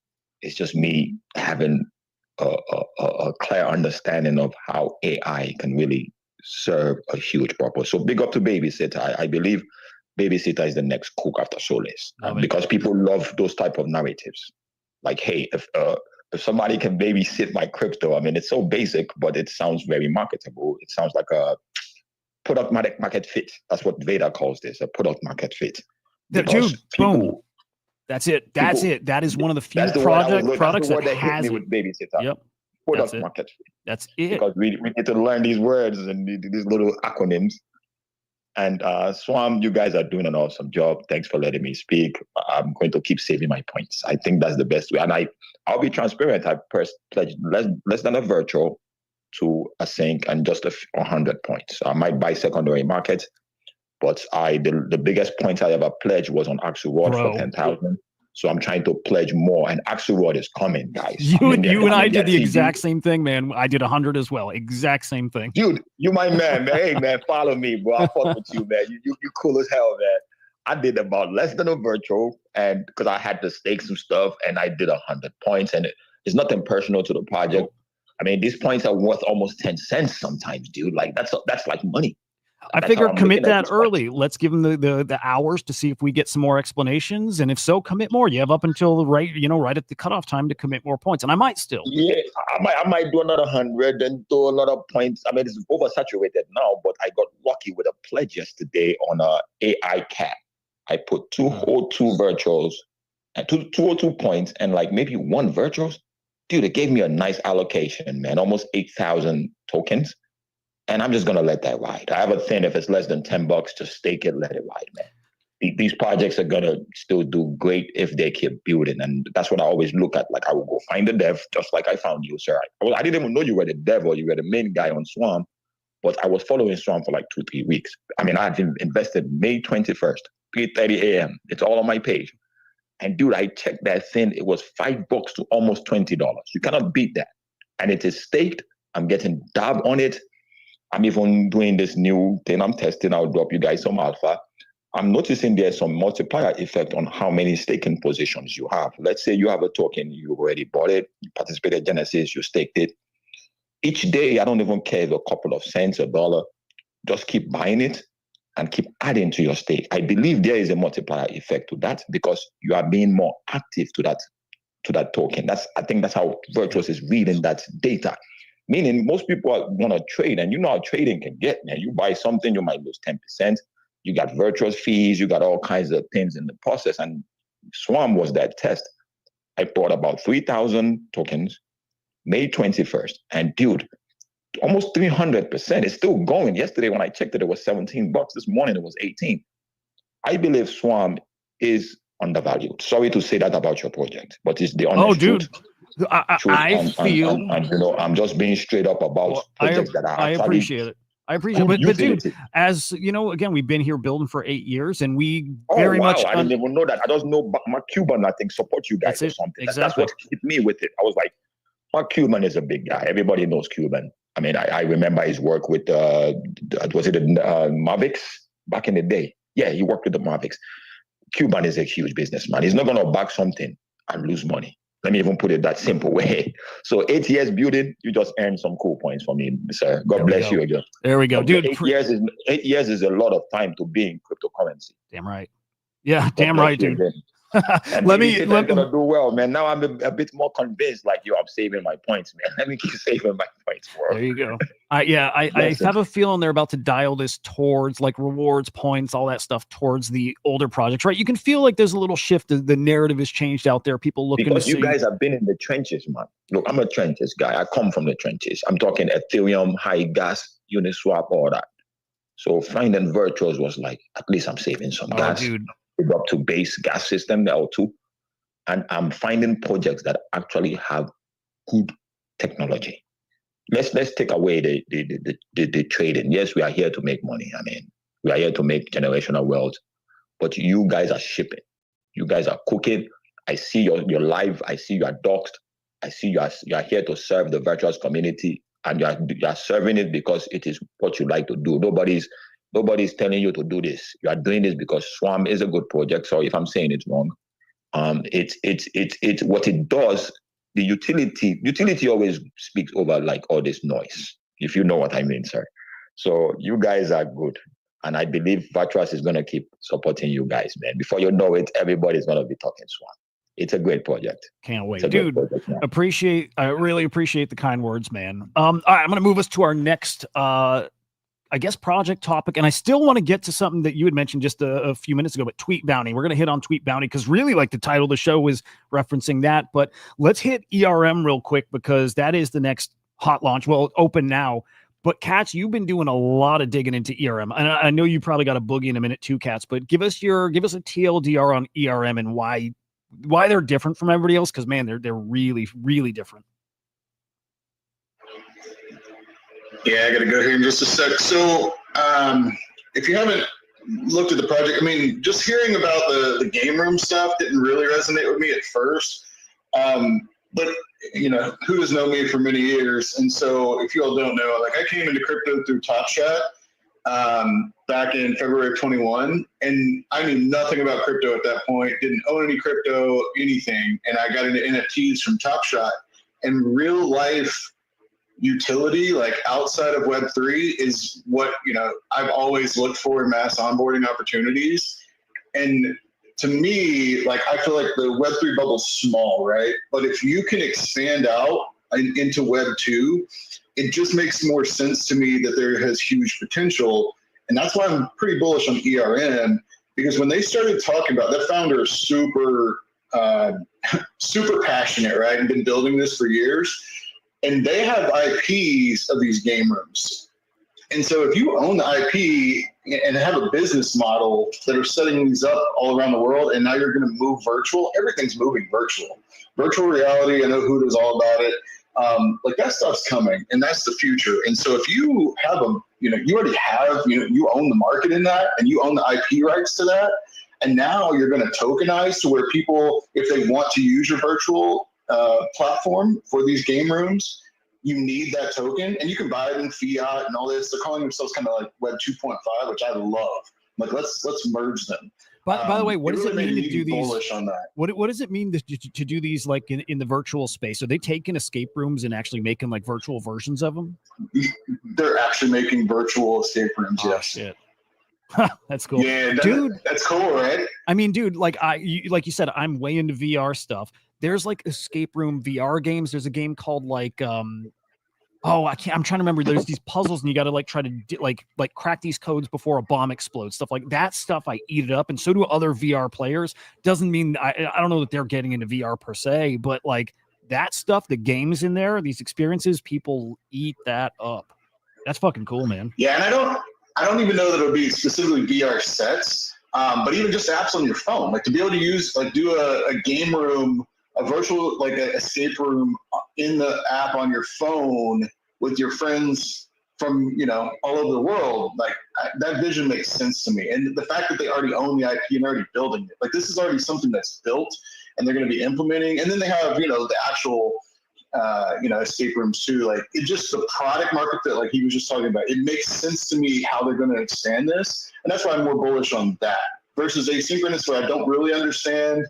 it's just me having a clear understanding of how AI can really serve a huge purpose. So big up to Babysitter. I believe Babysitter is the next cook after Solace, because people love those type of narratives. Like, hey, if somebody can babysit my crypto, it's so basic, but it sounds very marketable. It sounds like a product market fit. That's what Vader calls this, a product market fit. Dude, boom. That's it. That is one of the few products that has hit me with Babysitter. Yep. Product market fit. That's it. Because we need to learn these words and these little acronyms. And Swam, you guys are doing an awesome job. Thanks for letting me speak. I'm going to keep saving my points. I think that's the best way. And I'll be transparent. I pledged less than a virtual to a sync and just 100 points. I might buy secondary market, but the biggest point I ever pledged was on Axelrod for 10,000. So I'm trying to pledge more, and actually what is coming, guys. You and I did the exact same thing, man. I did 100 as well. Exact same thing. Dude, you my man. Hey, man, follow me, bro. I'll fuck with you, man. You cool as hell, man. I did about less than a virtual, and because I had to stake some stuff, and I did 100 points, and it's nothing personal to the project. I mean, these points are worth almost 10 cents sometimes, dude. Like that's like money. I figure commit that early. Let's give them the hours to see if we get some more explanations, and if so, commit more. You have up until the right at the cutoff time to commit more points, and I might still. Yeah, I might do another 100 and do another points. I mean, it's oversaturated now, but I got lucky with a pledge yesterday on a AI cap. I put 202 virtuals and 202 points and like maybe one virtuals. Dude, it gave me a nice allocation, man, almost 8,000 tokens. And I'm just going to let that ride. I have a thing, if it's less than $10, just stake it, let it ride, man. These projects are going to still do great if they keep building. And that's what I always look at. Like I will go find the dev, just like I found you, sir. I didn't even know you were the dev or you were the main guy on Swarm, but I was following Swarm for like 2-3 weeks. I mean, I had invested May 21st, 3:30 a.m. It's all on my page. And dude, I checked that thing. It was $5 to almost $20. You cannot beat that. And it is staked. I'm getting dab on it. I'm even doing this new thing I'm testing. I'll drop you guys some alpha. I'm noticing there's some multiplier effect on how many staking positions you have. Let's say you have a token, you already bought it, you participated in Genesis, you staked it. Each day, I don't even care if a couple of cents, $1, just keep buying it and keep adding to your stake. I believe there is a multiplier effect to that because you are being more active to that token. I think that's how Virtuous is reading that data. Meaning most people want to trade, and you know how trading can get, man. You buy something, you might lose 10%. You got Virtuous fees, you got all kinds of things in the process. And Swarm was that test. I bought about 3,000 tokens, May 21st. And dude, almost 300%. It's still going. Yesterday when I checked it, it was $17. This morning it was 18. I believe Swarm is undervalued. Sorry to say that about your project, but it's the honest truth. I feel, I'm just being straight up about projects that I appreciate it. I appreciate it. But dude, as you know, again, we've been here building for 8 years, and we very much. I didn't even know that. I just know Mark Cuban, I think, support you guys or something. Exactly. That's what hit me with it. I was like, Mark Cuban is a big guy. Everybody knows Cuban. I mean, I remember his work with was it the Mavics back in the day? Yeah, he worked with the Mavics. Cuban is a huge businessman. He's not going to back something and lose money. Let me even put it that simple way. So 8 years building, you just earned some cool points for me, sir. God bless you again. There we go, dude. 8 years is a lot of time to be in cryptocurrency. Damn right. Yeah, damn right, dude. let me gonna do well, man. Now I'm a bit more convinced. Like, I'm saving my points, man. Let me keep saving my points, bro. There you go. I have a feeling they're about to dial this towards like rewards, points, all that stuff towards the older projects, right? You can feel like there's a little shift. The narrative has changed out there. People looking because to you guys have been in the trenches, man. Look, I'm a trenches guy. I come from the trenches. I'm talking Ethereum, high gas, Uniswap, all that. So finding Virtuals was like, at least I'm saving some gas. Dude. Up to base gas system L2, and I'm finding projects that actually have good technology. Let's take away the trading. Yes, we are here to make money. I mean, we are here to make generational wealth, but you guys are shipping. You guys are cooking. I see your live. I see you are doxed. I see you are here to serve the Virtuous community, and you are serving it because it is what you like to do. Nobody's telling you to do this. You are doing this because Swarm is a good project. So if I'm saying it wrong, it's what it does. The utility always speaks over like all this noise, if you know what I mean, sir. So you guys are good. And I believe Virtuous is going to keep supporting you guys, man. Before you know it, everybody's going to be talking Swarm. It's a great project. Can't wait, dude. I really appreciate the kind words, man. All right, I'm going to move us to our next, I guess, project topic. And I still want to get to something that you had mentioned just a few minutes ago, but Tweet Bounty. We're going to hit on Tweet Bounty because really like the title of the show is referencing that. But let's hit ERM real quick because that is the next hot launch. Well, open now. But Katz, you've been doing a lot of digging into ERM. And I know you probably got a boogie in a minute too, Katz, but give us a TLDR on ERM and why they're different from everybody else. Because man, they're really, really different. Yeah, I got to go here in just a sec. So if you haven't looked at the project. I mean, just hearing about the game room stuff didn't really resonate with me at first. But who has known me for many years, and so if you all don't know, like I came into crypto through Top Shot back in February of 21, and I knew nothing about crypto at that point. Didn't own any crypto, anything, and I got into NFTs from Top Shot. And real life utility, like outside of Web3, is what I've always looked for in mass onboarding opportunities. And to me, like I feel like the Web3 bubble's small, right? But if you can expand out into Web2, it just makes more sense to me that there has huge potential. And that's why I'm pretty bullish on ERM, because when they started talking about, that founder is super passionate, right? And been building this for years. And they have IPs of these game rooms. And so if you own the IP and have a business model that are setting these up all around the world, and now you're going to move virtual, everything's moving virtual. Virtual reality, I know Hudah's all about it. Like that stuff's coming, and that's the future. And so if you have you already have, you own the market in that, and you own the IP rights to that. And now you're going to tokenize to where people, if they want to use your virtual platform for these game rooms, you need that token, and you can buy it in fiat and all this. They're calling themselves kind of like Web 2.5, which I love. Like let's merge them. By the way, what does it mean to do these? Bullish on that. What does it mean to do these like in the virtual space? Are they taking escape rooms and actually making like virtual versions of them? They're actually making virtual escape rooms. Oh, yes. Shit. That's cool. Yeah, dude. That's cool, right? I mean, dude, like like you said, I'm way into VR stuff. There's like escape room VR games. There's a game called like I'm trying to remember. There's these puzzles, and you got to like try to like crack these codes before a bomb explodes. Stuff like that. Stuff I eat it up, and so do other VR players. Doesn't mean I don't know that they're getting into VR per se, but like that stuff, the games in there, these experiences, people eat that up. That's fucking cool, man. Yeah, and I don't even know that it'll be specifically VR sets, but even just apps on your phone, like to be able to use, like do a game room, a virtual, like an escape room in the app on your phone with your friends from, all over the world. Like that vision makes sense to me. And the fact that they already own the IP and already building it, like this is already something that's built and they're going to be implementing. And then they have, the actual, escape rooms too. Like it just, the product market that like he was just talking about, it makes sense to me how they're going to expand this. And that's why I'm more bullish on that versus asynchronous, where I don't really understand.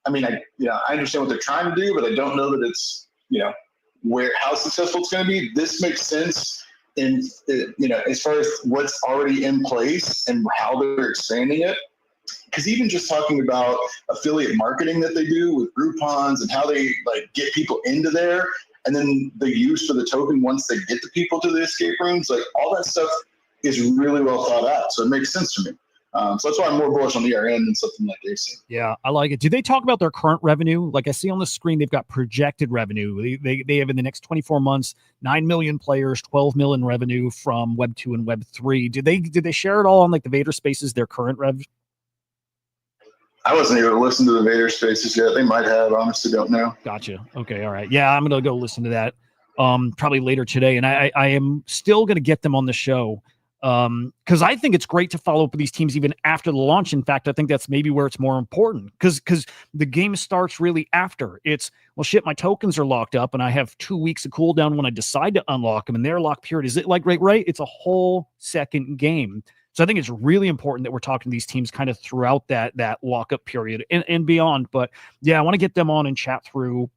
I mean, I understand what they're trying to do, but I don't know that it's, how successful it's going to be. This makes sense in, as far as what's already in place and how they're expanding it. Because even just talking about affiliate marketing that they do with Groupons and how they like get people into there, and then the use for the token once they get the people to the escape rooms, like all that stuff is really well thought out. So it makes sense to me. So that's why I'm more bullish on the ERN than something like AC. Yeah, I like it. Do they talk about their current revenue? Like I see on the screen, they've got projected revenue. They have in the next 24 months, 9 million players, 12 million revenue from Web 2 and Web 3. Did they share it all on like the Vader Spaces, their current rev? I wasn't able to listen to the Vader Spaces yet. They might have. Honestly, don't know. Gotcha. Okay. All right. Yeah, I'm gonna go listen to that probably later today, and I am still gonna get them on the show because I think it's great to follow up with these teams even after the launch. In fact, I think that's maybe where it's more important because the game starts really after. It's, well, shit, my tokens are locked up, and I have 2 weeks of cooldown when I decide to unlock them, and their lock period is it like right? It's a whole second game. So I think it's really important that we're talking to these teams kind of throughout that lockup period and beyond. But yeah, I want to get them on and chat through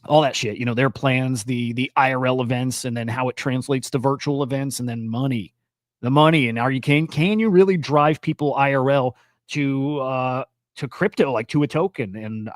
all that shit, their plans, the IRL events, and then how it translates to virtual events, and then the money. And can you really drive people IRL to crypto, like to a token? And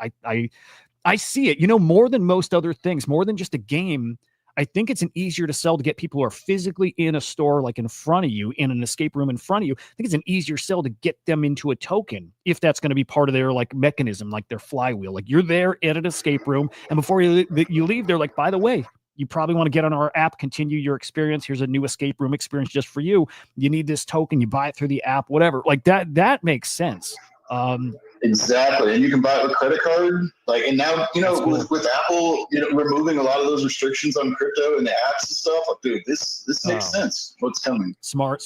I see it, more than most other things, more than just a game. I think it's an easier to sell to get people who are physically in a store, like in front of you, in an escape room in front of you. I think it's an easier sell to get them into a token if that's going to be part of their like mechanism, like their flywheel. Like you're there at an escape room, and before you leave, they're like, by the way, you probably want to get on our app, continue your experience. Here's a new escape room experience just for you. You need this token. You buy it through the app, whatever. Like that makes sense. Exactly, and you can buy it with credit card. Like, and now That's cool. with Apple, removing a lot of those restrictions on crypto and the apps and stuff. Like, dude, this makes sense. What's coming? Smart.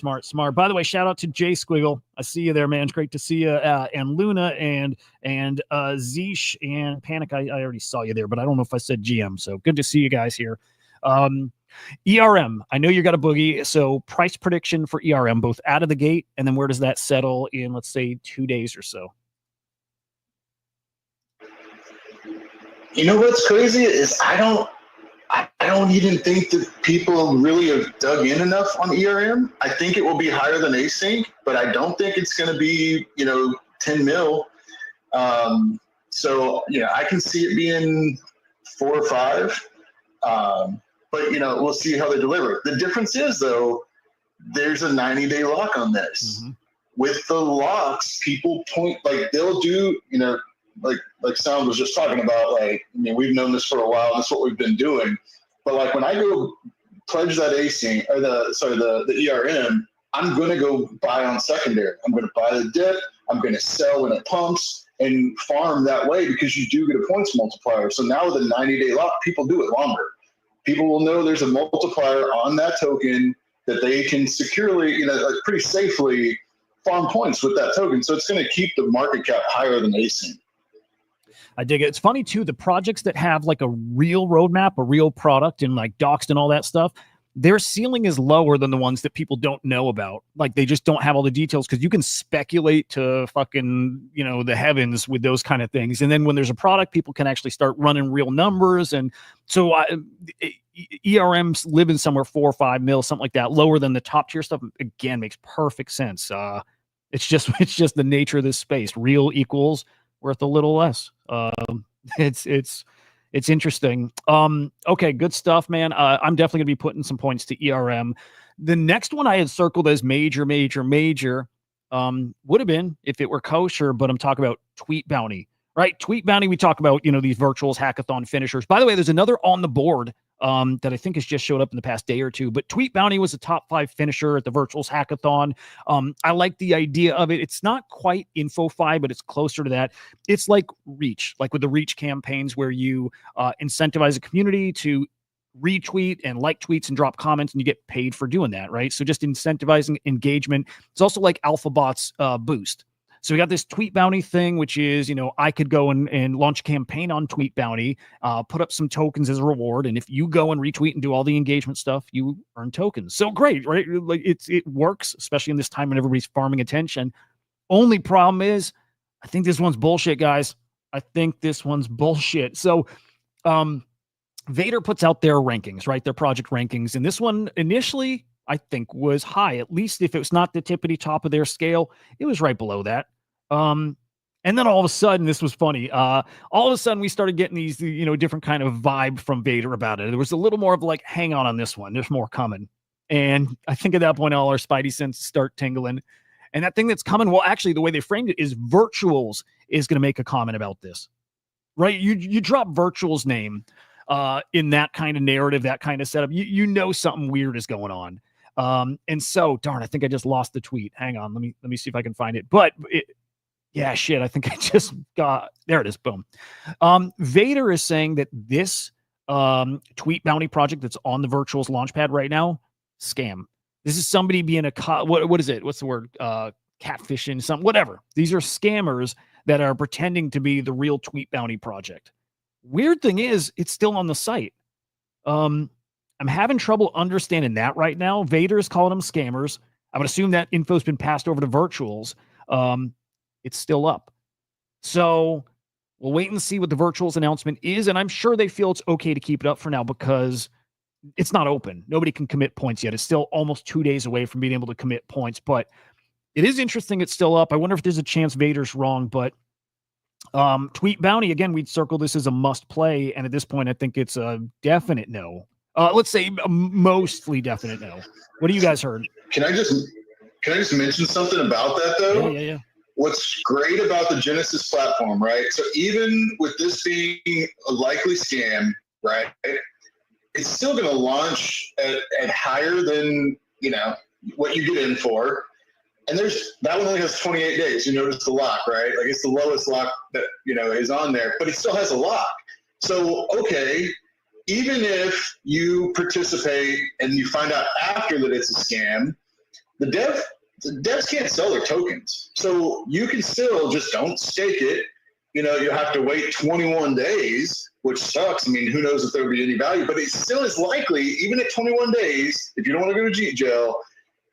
By the way, shout out to Jay Squiggle. I see you there, man. It's great to see you. And Luna and Zeesh and Panic. I already saw you there, but I don't know if I said GM. So good to see you guys here. ERM. I know you got a boogie. So price prediction for ERM, both out of the gate, and then where does that settle in, let's say, 2 days or so? You know what's crazy is I don't even think that people really have dug in enough on ERM. I think it will be higher than async, but I don't think it's going to be 10 mil. So I can see it being 4 or 5. But we'll see how they deliver. The difference is though, there's a 90-day lock on this. Mm-hmm. With the locks, people point they'll do like Sam was just talking about, we've known this for a while. That's what we've been doing. But when I go pledge that async or the ERM, I'm going to go buy on secondary. I'm going to buy the dip. I'm going to sell when it pumps and farm that way because you do get a points multiplier. So now with a 90-day lock, people do it longer. People will know there's a multiplier on that token that they can securely, pretty safely farm points with that token. So it's going to keep the market cap higher than async. I dig it. It's funny too, the projects that have a real roadmap, a real product, and doxed and all that stuff, their ceiling is lower than the ones that people don't know about. They just don't have all the details because you can speculate to fucking, the heavens with those kind of things. And then when there's a product, people can actually start running real numbers. And so ERMs living somewhere 4 or 5 mil, something like that, lower than the top tier stuff. Again, makes perfect sense. It's just the nature of this space. Real equals worth a little less. It's interesting. Okay, good stuff, man. I'm definitely gonna be putting some points to ERM. The next one I had circled as major, would have been if it were kosher, but I'm talking about Tweet Bounty, right? Tweet Bounty, we talk about, these virtuals, hackathon finishers. By the way, there's another on the board that I think has just showed up in the past day or two, but Tweet Bounty was a top 5 finisher at the virtuals hackathon. I like the idea of it. It's not quite InfoFi, but it's closer to that. It's like Reach, like with the Reach campaigns where you incentivize a community to retweet and like tweets and drop comments, and you get paid for doing that, right? So just incentivizing engagement. It's also like AlphaBot's Boost. So we got this Tweet Bounty thing, which is, I could go and launch a campaign on Tweet Bounty, put up some tokens as a reward. And if you go and retweet and do all the engagement stuff, you earn tokens. So great, right? It works, especially in this time when everybody's farming attention. Only problem is, I think this one's bullshit, guys. I think this one's bullshit. So Vader puts out their rankings, right? Their project rankings. And this one initially, I think, was high. At least if it was not the tippity top of their scale, it was right below that. And then all of a sudden, this was funny. All of a sudden, we started getting these, different kind of vibe from Vader about it. There was a little more of hang on this one. There's more coming. And I think at that point, all our spidey senses start tingling. And that thing that's coming, well, actually, the way they framed it is Virtuals is going to make a comment about this, right? You drop Virtuals' name in that kind of narrative, that kind of setup, you know something weird is going on. And so, darn, I think I just lost the tweet. Hang on, let me see if I can find it. But yeah, shit, I think I just got, there it is, boom. Vader is saying that this Tweet Bounty project that's on the Virtuals Launchpad right now, scam. This is somebody being what is it? What's the word? Catfishing, something, whatever. These are scammers that are pretending to be the real Tweet Bounty project. Weird thing is, it's still on the site. I'm having trouble understanding that right now. Vader is calling them scammers. I would assume that info's been passed over to Virtuals. It's still up. So we'll wait and see what the Virtuals announcement is. And I'm sure they feel it's okay to keep it up for now because it's not open. Nobody can commit points yet. It's still almost 2 days away from being able to commit points. But it is interesting it's still up. I wonder if there's a chance Vader's wrong. But Tweet Bounty, again, we'd circle this as a must play. And at this point, I think it's a definite no. Let's say a mostly definite no. What do you guys heard? Can I just mention something about that though? Yeah. What's great about the Genesis platform, right? So even with this being a likely scam, right, it's still going to launch at higher than what you get in for. And that one only has 28 days. You notice the lock, right? Like it's the lowest lock that, is on there, but it still has a lock. So, okay, even if you participate and you find out after that it's a scam, the devs can't sell their tokens. So you can still just don't stake it. You have to wait 21 days, which sucks. I mean, who knows if there will be any value, but it still is likely, even at 21 days, if you don't want to go to Jeet jail,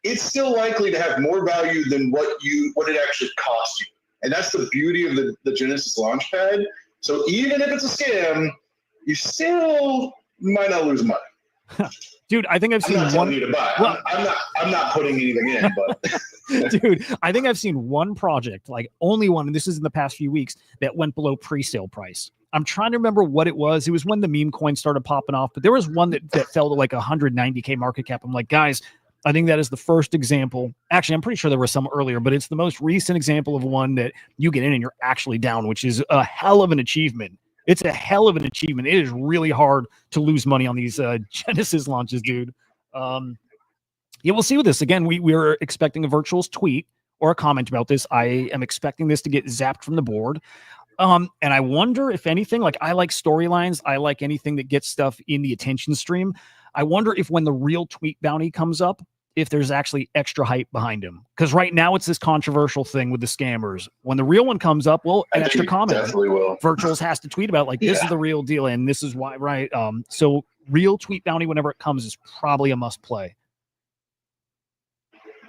it's still likely to have more value than what it actually costs you. And that's the beauty of the Genesis Launchpad. So even if it's a scam, you still might not lose money. Dude, I think I've seen I'm not telling one. You to buy. Well, I'm not putting anything in, but dude, I think I've seen one project, like only one, and this is in the past few weeks, that went below pre-sale price. I'm trying to remember what it was. It was when the meme coin started popping off, but there was one that fell to like 190K market cap. I'm like, guys, I think that is the first example. Actually, I'm pretty sure there were some earlier, but it's the most recent example of one that you get in and you're actually down, which is a hell of an achievement. It's a hell of an achievement. It is really hard to lose money on these Genesis launches, dude. Yeah, we'll see with this. Again, we're expecting a Virtuals tweet or a comment about this. I am expecting this to get zapped from the board. And I wonder if anything, like I like storylines. I like anything that gets stuff in the attention stream. I wonder if when the real tweet bounty comes up, if there's actually extra hype behind him. Because right now it's this controversial thing with the scammers. When the real one comes up, well, an extra comment. Definitely will. Virtuals has to tweet about like, this is the real deal and this is why, right? So real tweet bounty whenever it comes is probably a must play.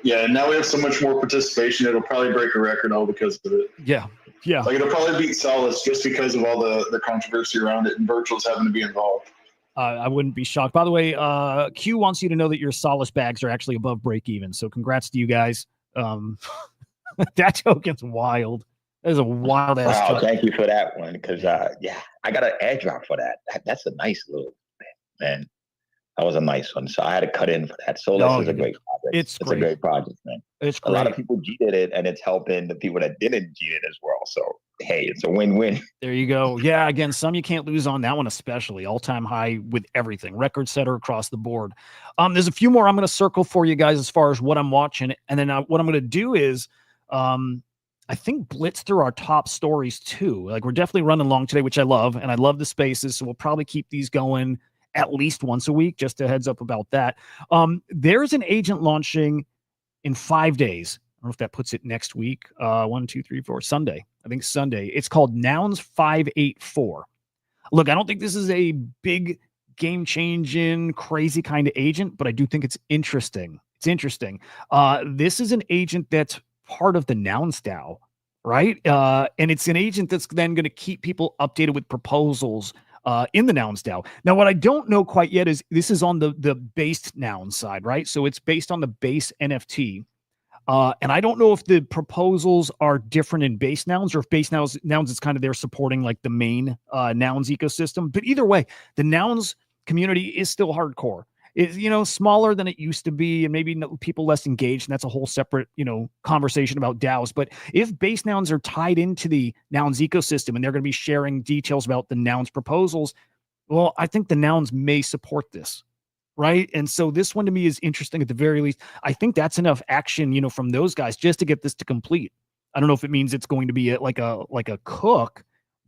Yeah, and now we have so much more participation. It'll probably break a record all because of it. Yeah. Like it'll probably beat Solace just because of all the controversy around it and Virtuals having to be involved. I wouldn't be shocked. By the way, Q wants you to know that your Solace bags are actually above break even. So congrats to you guys. That token's wild. That is a wild ass. Wow, thank you for that one. Because I got an airdrop for that. That's a nice little man. That was a nice one. So I had to cut in for that. Solace is a great project. It's a great project, man. It's great. A lot of people cheated it, and it's helping the people that didn't cheat it as well. So hey, it's a win-win. There you go. Yeah, again, some you can't lose on that one, especially all-time high with everything, record setter across the board. There's a few more I'm going to circle for you guys as far as what I'm watching, and then what I'm going to do is, I think blitz through our top stories too. Like we're definitely running long today, which I love, and I love the spaces, so we'll probably keep these going at least once a week. Just a heads up about that. There's an agent launching in 5 days. I don't know if that puts it next week. 1, 2, 3, 4, Sunday. I think Sunday. It's called Nouns 584. Look, I don't think this is a big game-changing, crazy kind of agent, but I do think it's interesting. It's interesting. This is an agent that's part of the Nouns DAO, right? And it's an agent that's then going to keep people updated with proposals in the Nouns DAO. Now, what I don't know quite yet is this is on the based Nouns side, right? So it's based on the base NFT. And I don't know if the proposals are different in base Nouns or if base Nouns is kind of there supporting like the main Nouns ecosystem. But either way, the Nouns community is still hardcore. It's, smaller than it used to be and maybe people less engaged. And that's a whole separate, conversation about DAOs. But if base Nouns are tied into the Nouns ecosystem and they're going to be sharing details about the Nouns proposals, well, I think the Nouns may support this. Right. And so this one to me is interesting at the very least. I think that's enough action, from those guys just to get this to complete. I don't know if it means it's going to be like a cook,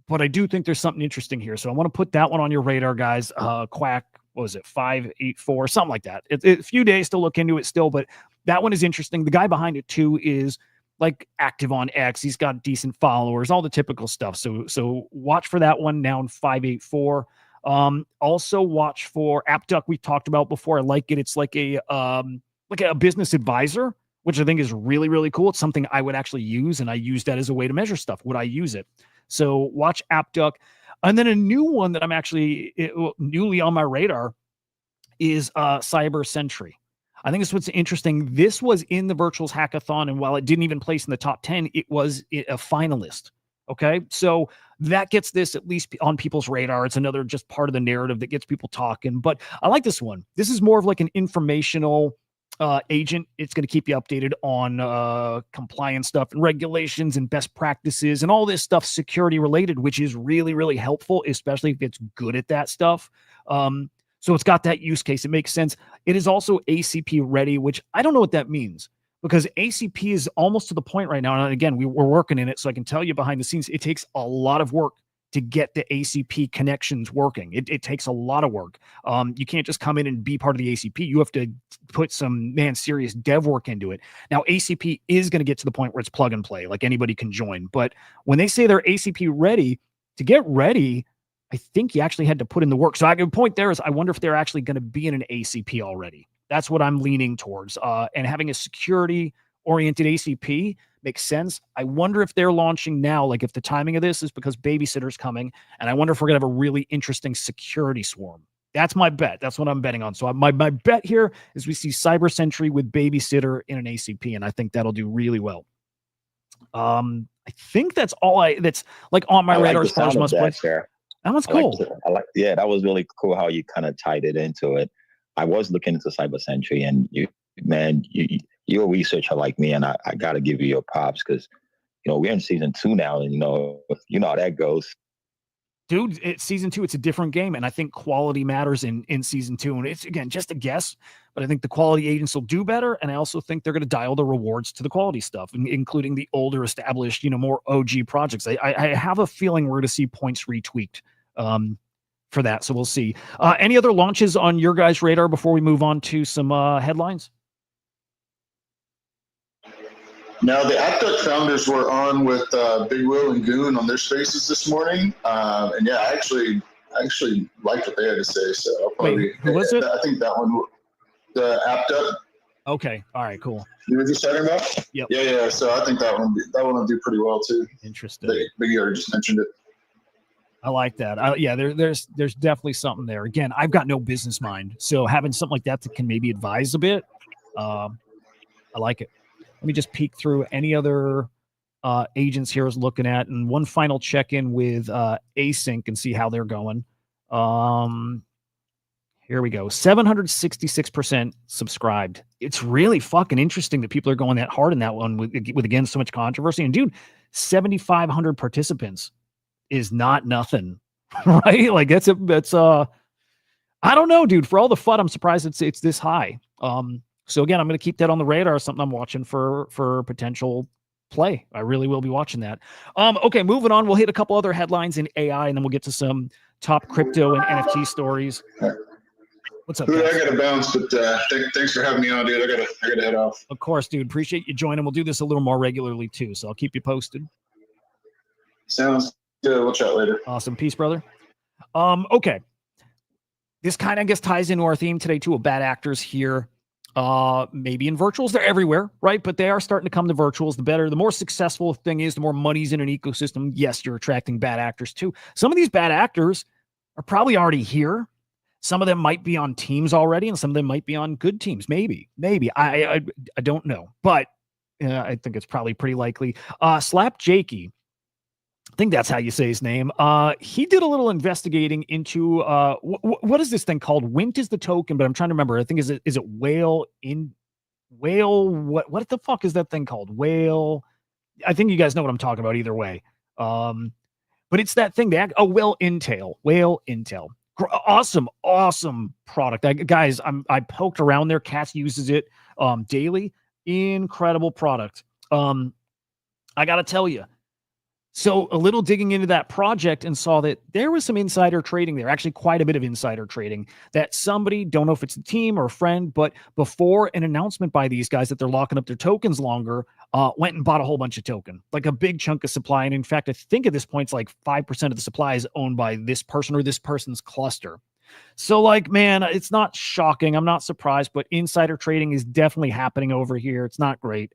but I do think there's something interesting here. So I want to put that one on your radar, guys. Quack, what was it? 584, something like that. It's a few days to look into it still, but that one is interesting. The guy behind it too is like active on X. He's got decent followers, all the typical stuff. So watch for that one. Noun 584. Also watch for AppDuck. We talked about before. I like it. It's like a business advisor, which I think is really, really cool. It's something I would actually use, and I use that as a way to measure stuff. Would I use it? So watch AppDuck. And then a new one that I'm actually newly on my radar is Cyber Sentry. I think it's what's interesting. This was in the Virtuals Hackathon, and while it didn't even place in the top 10, it was a finalist. Okay, so that gets this at least on people's radar. It's another just part of the narrative that gets people talking. But I like this one. This is more of like an informational agent. It's going to keep you updated on compliance stuff and regulations and best practices and all this stuff security related, which is really, really helpful, especially if it's good at that stuff. So it's got that use case. It makes sense. It is also ACP ready, which I don't know what that means. because ACP is almost to the point right now. And again, we're working in it. So I can tell you behind the scenes, it takes a lot of work to get the ACP connections working. It takes a lot of work. You can't just come in and be part of the ACP. You have to put some, serious dev work into it. Now, ACP is going to get to the point where it's plug and play, like anybody can join. But when they say they're ACP ready, to get ready, I think you actually had to put in the work. So the point there is, I wonder if they're actually going to be in an ACP already. That's what I'm leaning towards. And having a security-oriented ACP makes sense. I wonder if they're launching now, like if the timing of this is because Babysitter's coming, and I wonder if we're going to have a really interesting security swarm. That's my bet. That's what I'm betting on. So my bet here is we see Cyber Sentry with Babysitter in an ACP, and I think that'll do really well. I think that's all that's like on my radar as far as must play. That one's cool. Yeah, that was really cool how you kind of tied it into it. I was looking into Cyber Sentry, and you're a researcher like me, and I got to give you your props because, we're in season 2 now, and you know how that goes. Dude, it's season 2. It's a different game, and I think quality matters in season 2. And it's, again, just a guess, but I think the quality agents will do better, and I also think they're going to dial the rewards to the quality stuff, including the older, established, more OG projects. I have a feeling we're going to see points retweaked for that, so we'll see. Any other launches on your guys' radar before we move on to some headlines? Now, the AppDuck founders were on with Big Will and Goon on their spaces this morning, and yeah, I actually liked what they had to say. So I'll probably. Wait, who was it? I think that one, the AppDuck. Okay, all right, cool. You were just talking about? Yep. Yeah. So I think that one will do pretty well too. Interesting. Big already just mentioned it. I like that. There's definitely something there. Again, I've got no business mind, so having something like that can maybe advise a bit. I like it. Let me just peek through any other agents here I was looking at, and one final check-in with Async and see how they're going. Here we go. 766% subscribed. It's really fucking interesting that people are going that hard in that one with again, so much controversy. And dude, 7,500 participants is not nothing, right? Like that's I don't know, dude. For all the FUD, I'm surprised it's this high. So again, I'm going to keep that on the radar. Something I'm watching for potential play. I really will be watching that. Okay, moving on. We'll hit a couple other headlines in AI, and then we'll get to some top crypto and NFT stories. What's up, Hudah, guys? I got to bounce, but thanks for having me on, dude. I gotta head off. Of course, dude. Appreciate you joining. We'll do this a little more regularly too, so I'll keep you posted. Sounds good. We'll chat later. Awesome. Peace, brother. Okay. This kind of, I guess, ties into our theme today too, of bad actors here. Maybe in virtuals, they're everywhere, right? But they are starting to come to virtuals. The more successful a thing is, the more money's in an ecosystem. Yes, you're attracting bad actors too. Some of these bad actors are probably already here. Some of them might be on teams already, and some of them might be on good teams. Maybe. I don't know, but I think it's probably pretty likely. Slap Jakey, I think that's how you say his name. He did a little investigating into what is this thing called? Wint is the token, but I'm trying to remember. I think is it Whale? What the fuck is that thing called? Whale. I think you guys know what I'm talking about either way. But it's that thing. Whale Intel. Awesome product. Guys, I poked around there. Cass uses it daily. Incredible product. I got to tell you. So a little digging into that project and saw that there was some insider trading there, actually quite a bit of insider trading that somebody, don't know if it's a team or a friend, but before an announcement by these guys that they're locking up their tokens longer, went and bought a whole bunch of token, like a big chunk of supply. And in fact, I think at this point, it's like 5% of the supply is owned by this person or this person's cluster. So like, man, it's not shocking. I'm not surprised, but insider trading is definitely happening over here. It's not great.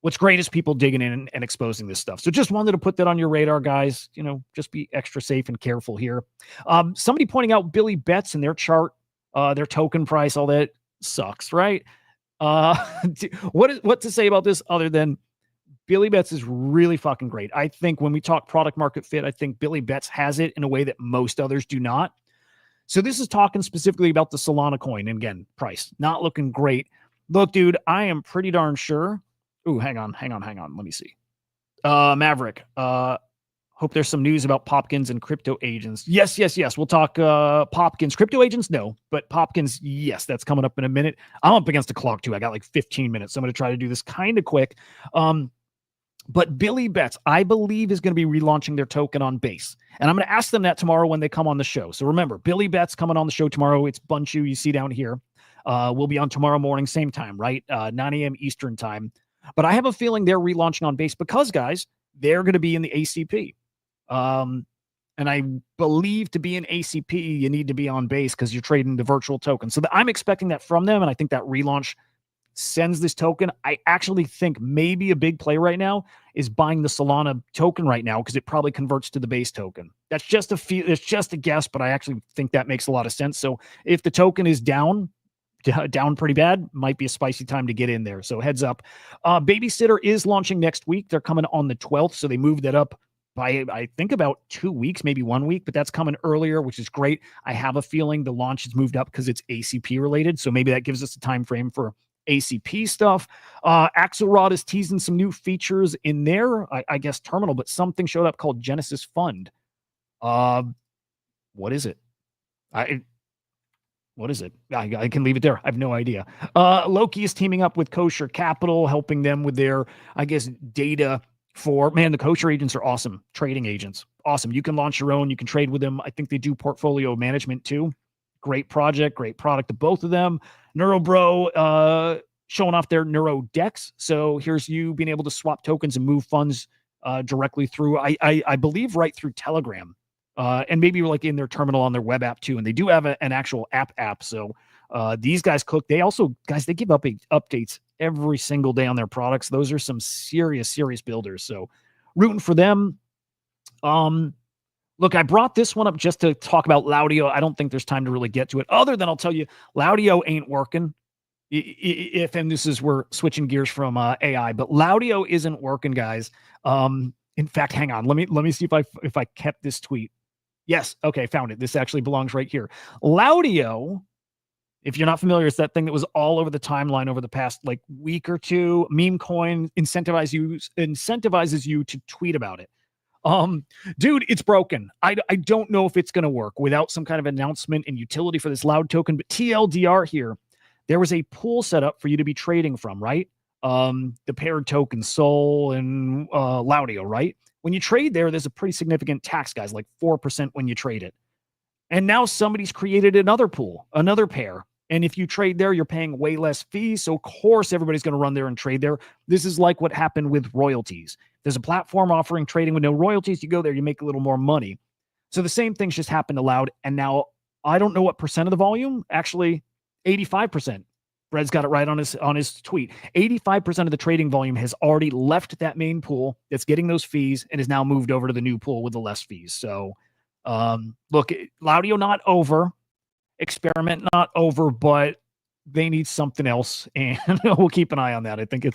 What's great is people digging in and exposing this stuff. So just wanted to put that on your radar, guys. Just be extra safe and careful here. Somebody pointing out Billy Betts and their chart, their token price, all that sucks, right? What to say about this other than Billy Betts is really fucking great. I think when we talk product market fit, I think Billy Betts has it in a way that most others do not. So this is talking specifically about the Solana coin. And again, price not looking great. Look, dude, I am pretty darn sure. Ooh, hang on. Let me see. Maverick. Hope there's some news about Popkins and crypto agents. Yes. We'll talk Popkins. Crypto agents, no. But Popkins, yes, that's coming up in a minute. I'm up against the clock, too. I got like 15 minutes. So I'm going to try to do this kind of quick. But Billy Betts, I believe, is going to be relaunching their token on Base. And I'm going to ask them that tomorrow when they come on the show. So remember, Billy Betts coming on the show tomorrow. It's Bunchu you see down here. We'll be on tomorrow morning, same time, right? 9 a.m. Eastern time. But I have a feeling they're relaunching on Base because, guys, they're going to be in the ACP. And I believe to be an ACP, you need to be on Base because you're trading the virtual token. So I'm expecting that from them, and I think that relaunch sends this token. I actually think maybe a big play right now is buying the Solana token right now because it probably converts to the Base token. That's just it's just a guess, but I actually think that makes a lot of sense. So if the token is down pretty bad, might be a spicy time to get in there. So heads up. Babysitter is launching next week. They're coming on the 12th, so they moved that up by, I think, about 2 weeks, maybe 1 week, but that's coming earlier, which is great. I have a feeling the launch is moved up because it's ACP related, so maybe that gives us a time frame for ACP stuff. Axelrod is teasing some new features in there, I guess terminal, but something showed up called Genesis Fund. What is it? What is it? I can leave it there. I have no idea. Loki is teaming up with Kosher Capital, helping them with their, I guess, data for, man, the Kosher agents are awesome. Trading agents. Awesome. You can launch your own. You can trade with them. I think they do portfolio management too. Great project, great product to both of them. Neurobro showing off their Neuro Dex. So here's you being able to swap tokens and move funds directly through, I believe, right through Telegram. And maybe like in their terminal on their web app too. And they do have an actual app. So these guys cook. They also, guys, they give updates every single day on their products. Those are some serious builders. So rooting for them. Look, I brought this one up just to talk about Laudio. I don't think there's time to really get to it other than I'll tell you Laudio ain't working. And this is, we're switching gears from AI, but Laudio isn't working, guys. In fact, hang on. Let me see if I kept this tweet. Yes. Okay. Found it. This actually belongs right here. Laudio, if you're not familiar, it's that thing that was all over the timeline over the past like week or two. Meme coin incentivizes you to tweet about it. Dude, it's broken. I don't know if it's going to work without some kind of announcement and utility for this loud token, but TLDR here, there was a pool set up for you to be trading from, right? The paired token Sol and Laudio, right? When you trade there's a pretty significant tax, guys, like 4% when you trade it. And now somebody's created another pool, another pair. And if you trade there, you're paying way less fees. So of course, everybody's going to run there and trade there. This is like what happened with royalties. There's a platform offering trading with no royalties. You go there, you make a little more money. So the same thing's just happened to Loud. And now I don't know what percent of the volume, actually 85%. Bred's got it right on his tweet. 85% of the trading volume has already left that main pool that's getting those fees and is now moved over to the new pool with the less fees. So look, Laudio not over, experiment not over, but they need something else, and we'll keep an eye on that. I think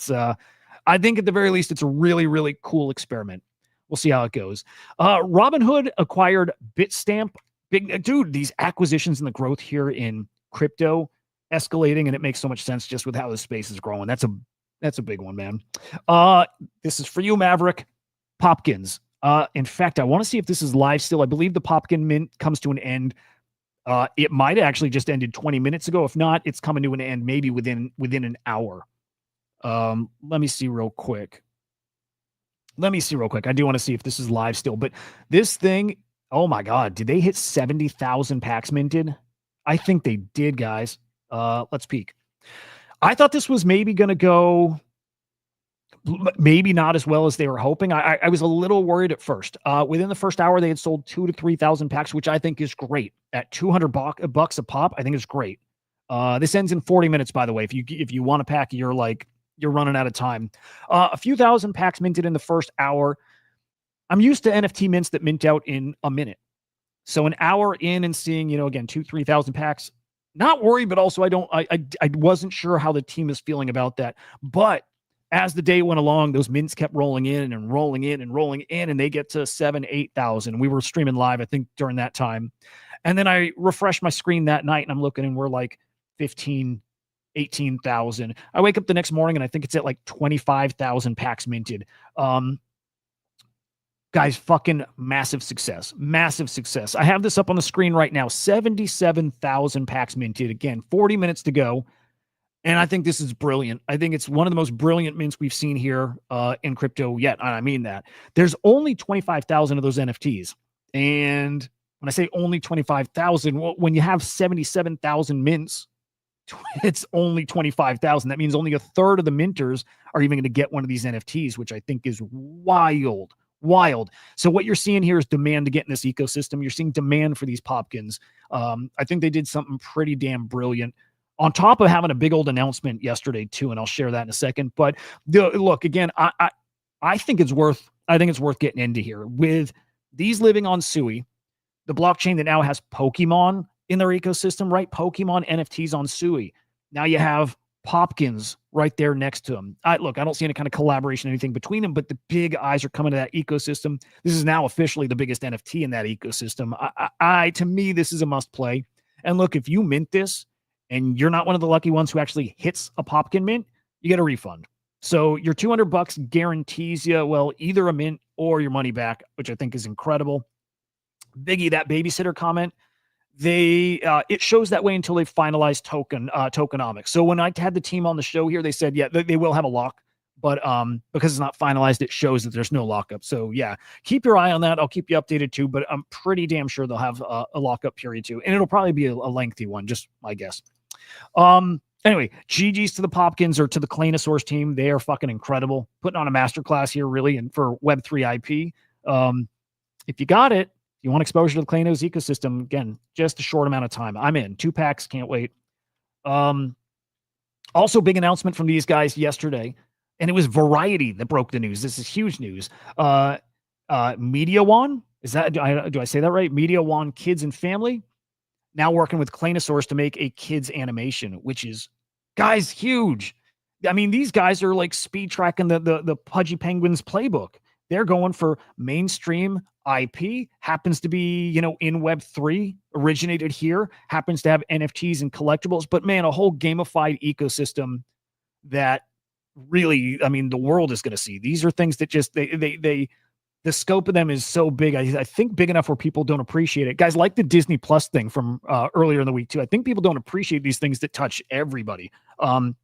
I think at the very least it's a really cool experiment. We'll see how it goes. Robinhood acquired Bitstamp. Big dude, these acquisitions and the growth here in crypto escalating, and it makes so much sense just with how the space is growing. That's a big one, man. This is for you, Maverick. Popkins. In fact, I want to see if this is live still. I believe the Popkin mint comes to an end. It might have actually just ended 20 minutes ago. If not, it's coming to an end maybe within an hour. Let me see real quick. I do want to see if this is live still, but this thing, oh my God, did they hit 70,000 packs minted? I think they did, guys. Let's peek. I thought this was maybe going to go maybe not as well as they were hoping. I was a little worried at first. Within the first hour, they had sold 2,000 to 3,000 packs, which I think is great. At $200 a pop, I think is great. This ends in 40 minutes, by the way. If you want a pack, you're running out of time. A few thousand packs minted in the first hour. I'm used to NFT mints that mint out in a minute. So an hour in and seeing, again, 2,000-3,000 packs, not worried, but also I wasn't sure how the team is feeling about that. But as the day went along, those mints kept rolling in, and they get to 7,000, 8,000. We were streaming live, I think, during that time. And then I refreshed my screen that night, and I'm looking, and we're like 15, 18,000. I wake up the next morning, and I think it's at like 25,000 packs minted. Guys, fucking massive success. Massive success. I have this up on the screen right now. 77,000 packs minted. Again, 40 minutes to go. And I think this is brilliant. I think it's one of the most brilliant mints we've seen here in crypto yet. And I mean that. There's only 25,000 of those NFTs. And when I say only 25,000, well, when you have 77,000 mints, it's only 25,000. That means only a third of the minters are even going to get one of these NFTs, which I think is wild. Wild. So what you're seeing here is demand to get in this ecosystem. You're seeing demand for these popkins. I think they did something pretty damn brilliant on top of having a big old announcement yesterday too. And I'll share that in a second, but look, again, I think it's worth getting into here with these living on Sui, the blockchain that now has Pokemon in their ecosystem, right? Pokemon NFTs on Sui. Now you have Popkins right there next to them. I don't see any kind of collaboration or anything between them, but the big eyes are coming to that ecosystem. This is now officially the biggest NFT in that ecosystem. To me, this is a must play. And look, if you mint this and you're not one of the lucky ones who actually hits a Popkin mint, you get a refund. So your $200 guarantees you, well, either a mint or your money back, which I think is incredible. Biggie, that babysitter comment, it shows that way until they finalize tokenomics. So when I had the team on the show here, they said, yeah, they will have a lock, but because it's not finalized, it shows that there's no lockup. So yeah, keep your eye on that. I'll keep you updated too, but I'm pretty damn sure they'll have a lockup period too. And it'll probably be a lengthy one, just my guess. Anyway, GG's to the Popkins or to the Claynosaurus team. They are fucking incredible. Putting on a masterclass here, really, and for Web3 IP. If you got it, you want exposure to the Claynos ecosystem, again, just a short amount of time. I'm in. 2 packs, can't wait. Also, big announcement from these guys yesterday, and it was Variety that broke the news. This is huge news. Media One, is that, do I say that right? Media One Kids and Family, now working with Claynosaurus to make a kids animation, which is, guys, huge. I mean, these guys are like speed tracking the Pudgy Penguins playbook. They're going for mainstream IP, happens to be, in Web3, originated here, happens to have NFTs and collectibles, but man, a whole gamified ecosystem that really, I mean, the world is going to see. These are things that just, the scope of them is so big. I think big enough where people don't appreciate it. Guys, like the Disney Plus thing from earlier in the week too. I think people don't appreciate these things that touch everybody.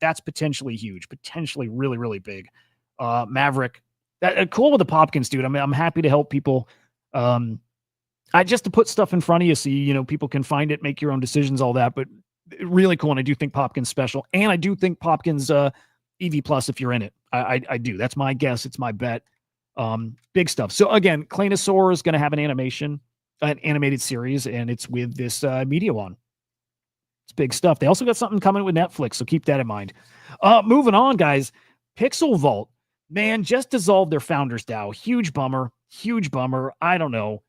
That's potentially huge, potentially really, really big. Maverick, cool with the Popkins, dude. I mean, I'm happy to help people. Just to put stuff in front of you so people can find it, make your own decisions, all that. But really cool, and I do think Popkins special, and I do think Popkins EV Plus if you're in it. I do. That's my guess. It's my bet. Big stuff. So again, Claynosaur is going to have an animated series, and it's with this Media One. It's big stuff. They also got something coming with Netflix, so keep that in mind. Moving on, guys. Pixel Vault. Man, just dissolved their founders DAO. Huge bummer. Huge bummer. I don't know.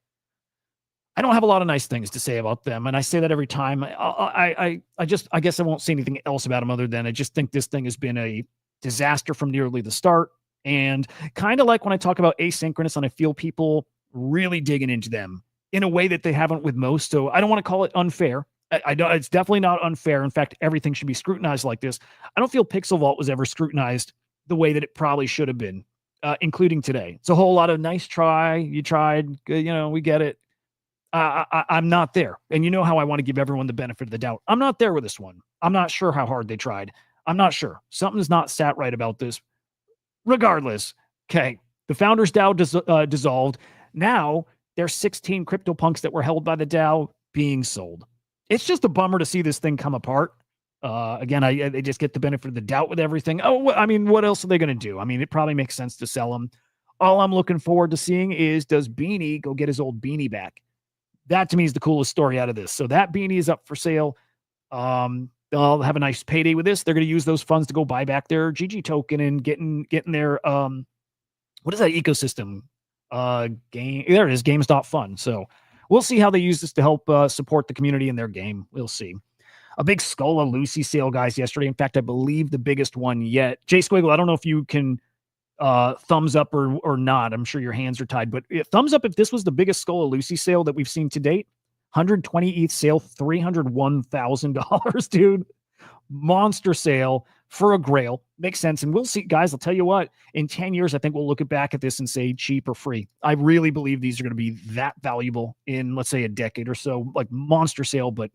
I don't have a lot of nice things to say about them, and I say that every time. I guess I won't say anything else about them other than I just think this thing has been a disaster from nearly the start. And kind of like when I talk about asynchronous, and I feel people really digging into them in a way that they haven't with most. So I don't want to call it unfair. I don't. It's definitely not unfair. In fact, everything should be scrutinized like this. I don't feel Pixel Vault was ever scrutinized the way that it probably should have been, including today. It's a whole lot of nice try. You tried, we get it. I'm not there. And you know how I want to give everyone the benefit of the doubt. I'm not there with this one. I'm not sure how hard they tried. I'm not sure. Something's not sat right about this. Regardless, okay, the founders DAO dissolved. Now there's 16 CryptoPunks that were held by the DAO being sold. It's just a bummer to see this thing come apart. Again, they just get the benefit of the doubt with everything. I mean, what else are they going to do? I mean, it probably makes sense to sell them. All I'm looking forward to seeing is, does Beanie go get his old beanie back? That to me is the coolest story out of this. So that beanie is up for sale. They'll have a nice payday with this. They're going to use those funds to go buy back their GG token and getting their, what is that ecosystem? Game. There it is, GameStop Fund. So we'll see how they use this to help support the community in their game. We'll see. A big Skull of Lucy sale, guys, yesterday. In fact, I believe the biggest one yet. Jay Squiggle, I don't know if you can thumbs up or not. I'm sure your hands are tied, but thumbs up if this was the biggest Skull of Lucy sale that we've seen to date. 120 ETH sale, $301,000, dude. Monster sale. for a grail. Makes sense. And we'll see, guys, I'll tell you what, in 10 years, I think we'll look back at this and say cheap or free. I really believe these are going to be that valuable in, let's say, a decade or so, like monster sale, but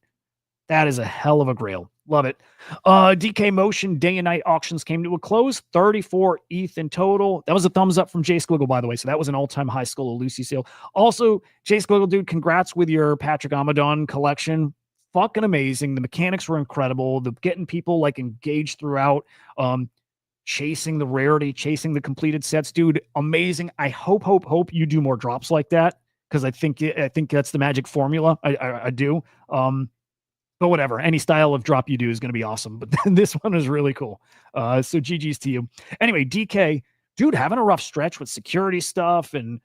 that is a hell of a grail. Love it. DK Motion day and night auctions came to a close. 34 ETH in total. That was a thumbs up from Jay Squiggle, by the way. So that was an all-time high Skull of Lucy sale. Also, Jay Squiggle, dude, congrats with your Patrick Amadon collection. Fucking amazing. The mechanics were incredible. The getting people like engaged throughout, chasing the rarity, chasing the completed sets, dude. Amazing. I hope you do more drops like that, because I think that's the magic formula. I do. But whatever, any style of drop you do is going to be awesome. But this one is really cool. So GG's to you. Anyway, DK, dude, having a rough stretch with security stuff and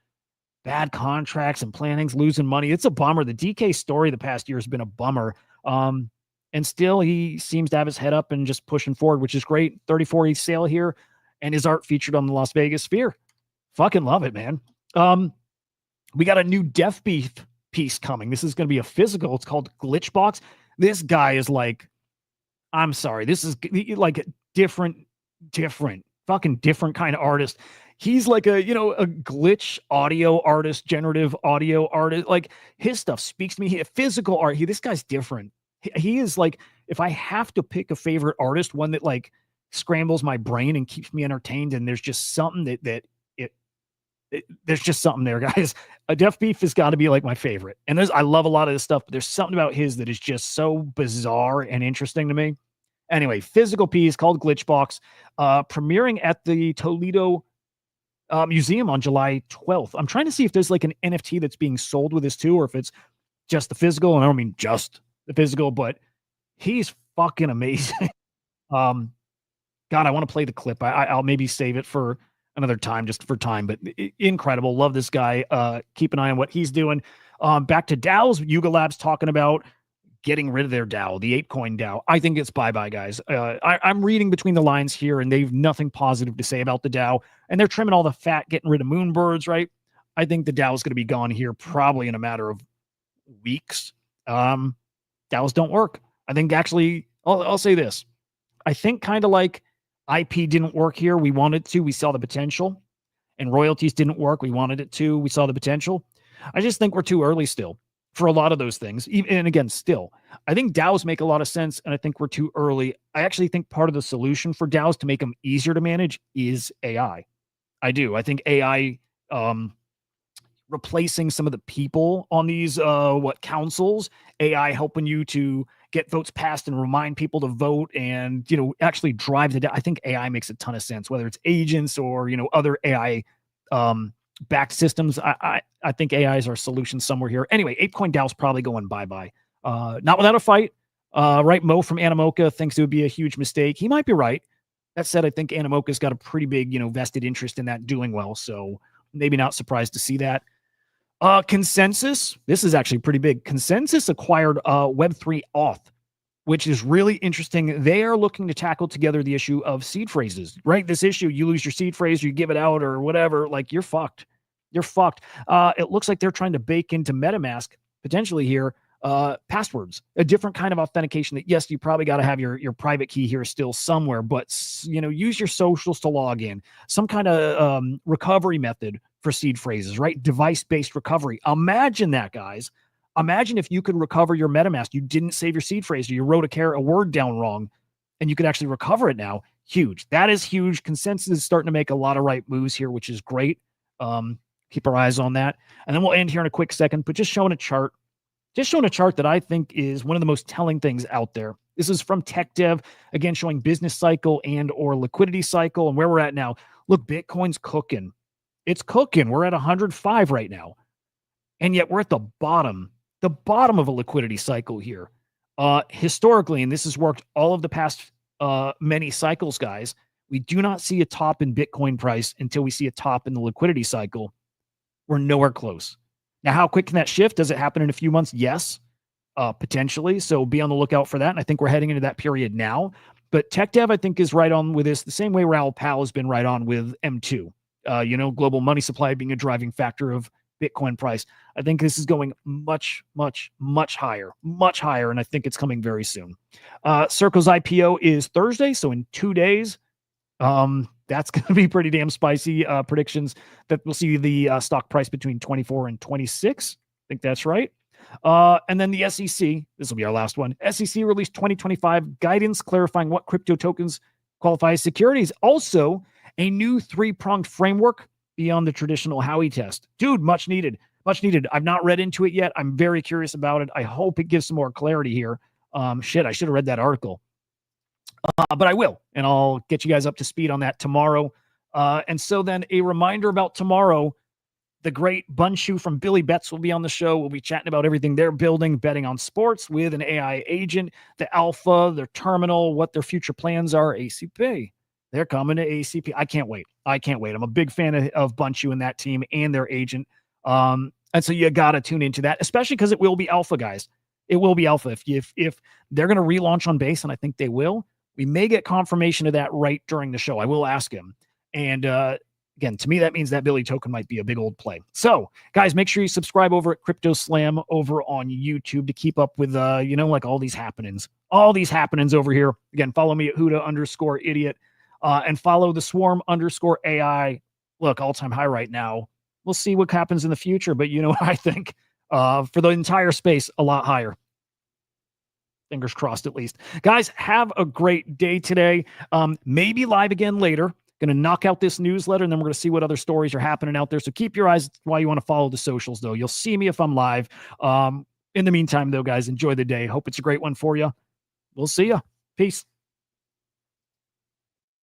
bad contracts and plannings, losing money. It's a bummer. The DK story the past year has been a bummer. And still he seems to have his head up and just pushing forward, which is great. 34 ETH sale here, and his art featured on the Las Vegas Sphere. Fucking love it, man. We got a new Death Beef piece coming. This is going to be a physical. It's called Glitchbox. This guy is like, I'm sorry, this is like different fucking different kind of artist. He's like a glitch audio artist, generative audio artist. Like his stuff speaks to me. Physical art. This guy's different. He is like, if I have to pick a favorite artist, one that like scrambles my brain and keeps me entertained, and there's just something there's just something there, guys. A Death Beef has got to be like my favorite. And I love a lot of this stuff, but there's something about his that is just so bizarre and interesting to me. Anyway, physical piece called Glitchbox, premiering at the Toledo Museum on July 12th. I'm trying to see if there's like an NFT that's being sold with this too, or if it's just the physical. And I don't mean just the physical, but he's fucking amazing. God, I want to play the clip. I'll maybe save it for another time, just for time, but incredible. Love this guy. Keep an eye on what he's doing. Back to DAOs, Yuga Labs talking about getting rid of their DAO, the ApeCoin DAO. I think it's bye-bye, guys. I'm reading between the lines here, and they've nothing positive to say about the DAO, and they're trimming all the fat, getting rid of Moonbirds, right? I think the DAO is going to be gone here probably in a matter of weeks. DAOs don't work. I think actually, I'll say this. I think kind of like IP didn't work here. We wanted to. We saw the potential. And royalties didn't work. We wanted it to. We saw the potential. I just think we're too early still for a lot of those things. And again, still, I think DAOs make a lot of sense, and I think we're too early. I actually think part of the solution for DAOs to make them easier to manage is AI. I do. I think AI replacing some of the people on these councils, AI helping you to get votes passed and remind people to vote, and actually drive I think AI makes a ton of sense, whether it's agents or other AI backed systems. I think AI is our solution somewhere here. Anyway, ApeCoin DAO's probably going bye-bye. Not without a fight. Right, Mo from Animoca thinks it would be a huge mistake. He might be right. That said, I think Animoca's got a pretty big vested interest in that doing well, so maybe not surprised to see that. Consensus, this is actually pretty big. Consensus acquired Web3 Auth, which is really interesting. They are looking to tackle together the issue of seed phrases, right? This issue, you lose your seed phrase, you give it out or whatever, like you're fucked. You're fucked. It looks like they're trying to bake into MetaMask, potentially here, passwords, a different kind of authentication that, yes, you probably got to have your private key here still somewhere, but, use your socials to log in, some kind of recovery method for seed phrases, right? Device-based recovery. Imagine that, guys. Imagine if you could recover your MetaMask. You didn't save your seed phrase, or you wrote a word down wrong, and you could actually recover it now. Huge. That is huge. Consensus is starting to make a lot of right moves here, which is great. Keep our eyes on that. And then we'll end here in a quick second, but just showing a chart that I think is one of the most telling things out there. This is from TechDev, again, showing business cycle and or liquidity cycle and where we're at now. Look, Bitcoin's cooking. It's cooking. We're at 105 right now. And yet we're at the bottom of a liquidity cycle here. Historically, and this has worked all of the past many cycles, guys, we do not see a top in Bitcoin price until we see a top in the liquidity cycle. We're nowhere close. Now, how quick can that shift? Does it happen in a few months? Yes, potentially. So be on the lookout for that. And I think we're heading into that period now. But TechDev, I think, is right on with this the same way Raoul Pal has been right on with M2. Global money supply being a driving factor of Bitcoin price. I think this is going much, much, much higher, and I think it's coming very soon. Circle's IPO is Thursday, so in 2 days. That's going to be pretty damn spicy. Predictions that we'll see the stock price between 24 and 26. I think that's right. And then the SEC, this will be our last one. SEC released 2025 guidance clarifying what crypto tokens qualify as securities. Also, a new 3-pronged framework beyond the traditional Howey test. Dude, much needed. I've not read into it yet. I'm very curious about it. I hope it gives some more clarity here. I should have read that article. But I will, and I'll get you guys up to speed on that tomorrow. And so then a reminder about tomorrow, the great Bunshu from Billy Betts will be on the show. We'll be chatting about everything they're building, betting on sports with an AI agent, the alpha, their terminal, what their future plans are. ACP. They're coming to ACP. I can't wait. I'm a big fan of Bunshu and that team and their agent. And so you got to tune into that, especially because it will be alpha, guys. It will be alpha. If they're going to relaunch on base, and I think they will, we may get confirmation of that right during the show. I will ask him. And again, to me, that means that Billy token might be a big old play. So, guys, make sure you subscribe over at CryptoSlam over on YouTube to keep up with, like all these happenings. All these happenings over here. Again, follow me at Hudah_idiot. And follow the Swarm_AI. Look, all-time high right now. We'll see what happens in the future, but I think for the entire space, a lot higher. Fingers crossed, at least. Guys, have a great day today. Maybe live again later. Going to knock out this newsletter, and then we're going to see what other stories are happening out there. So keep your eyes while you want to follow the socials, though. You'll see me if I'm live. In the meantime, though, guys, enjoy the day. Hope it's a great one for you. We'll see you. Peace.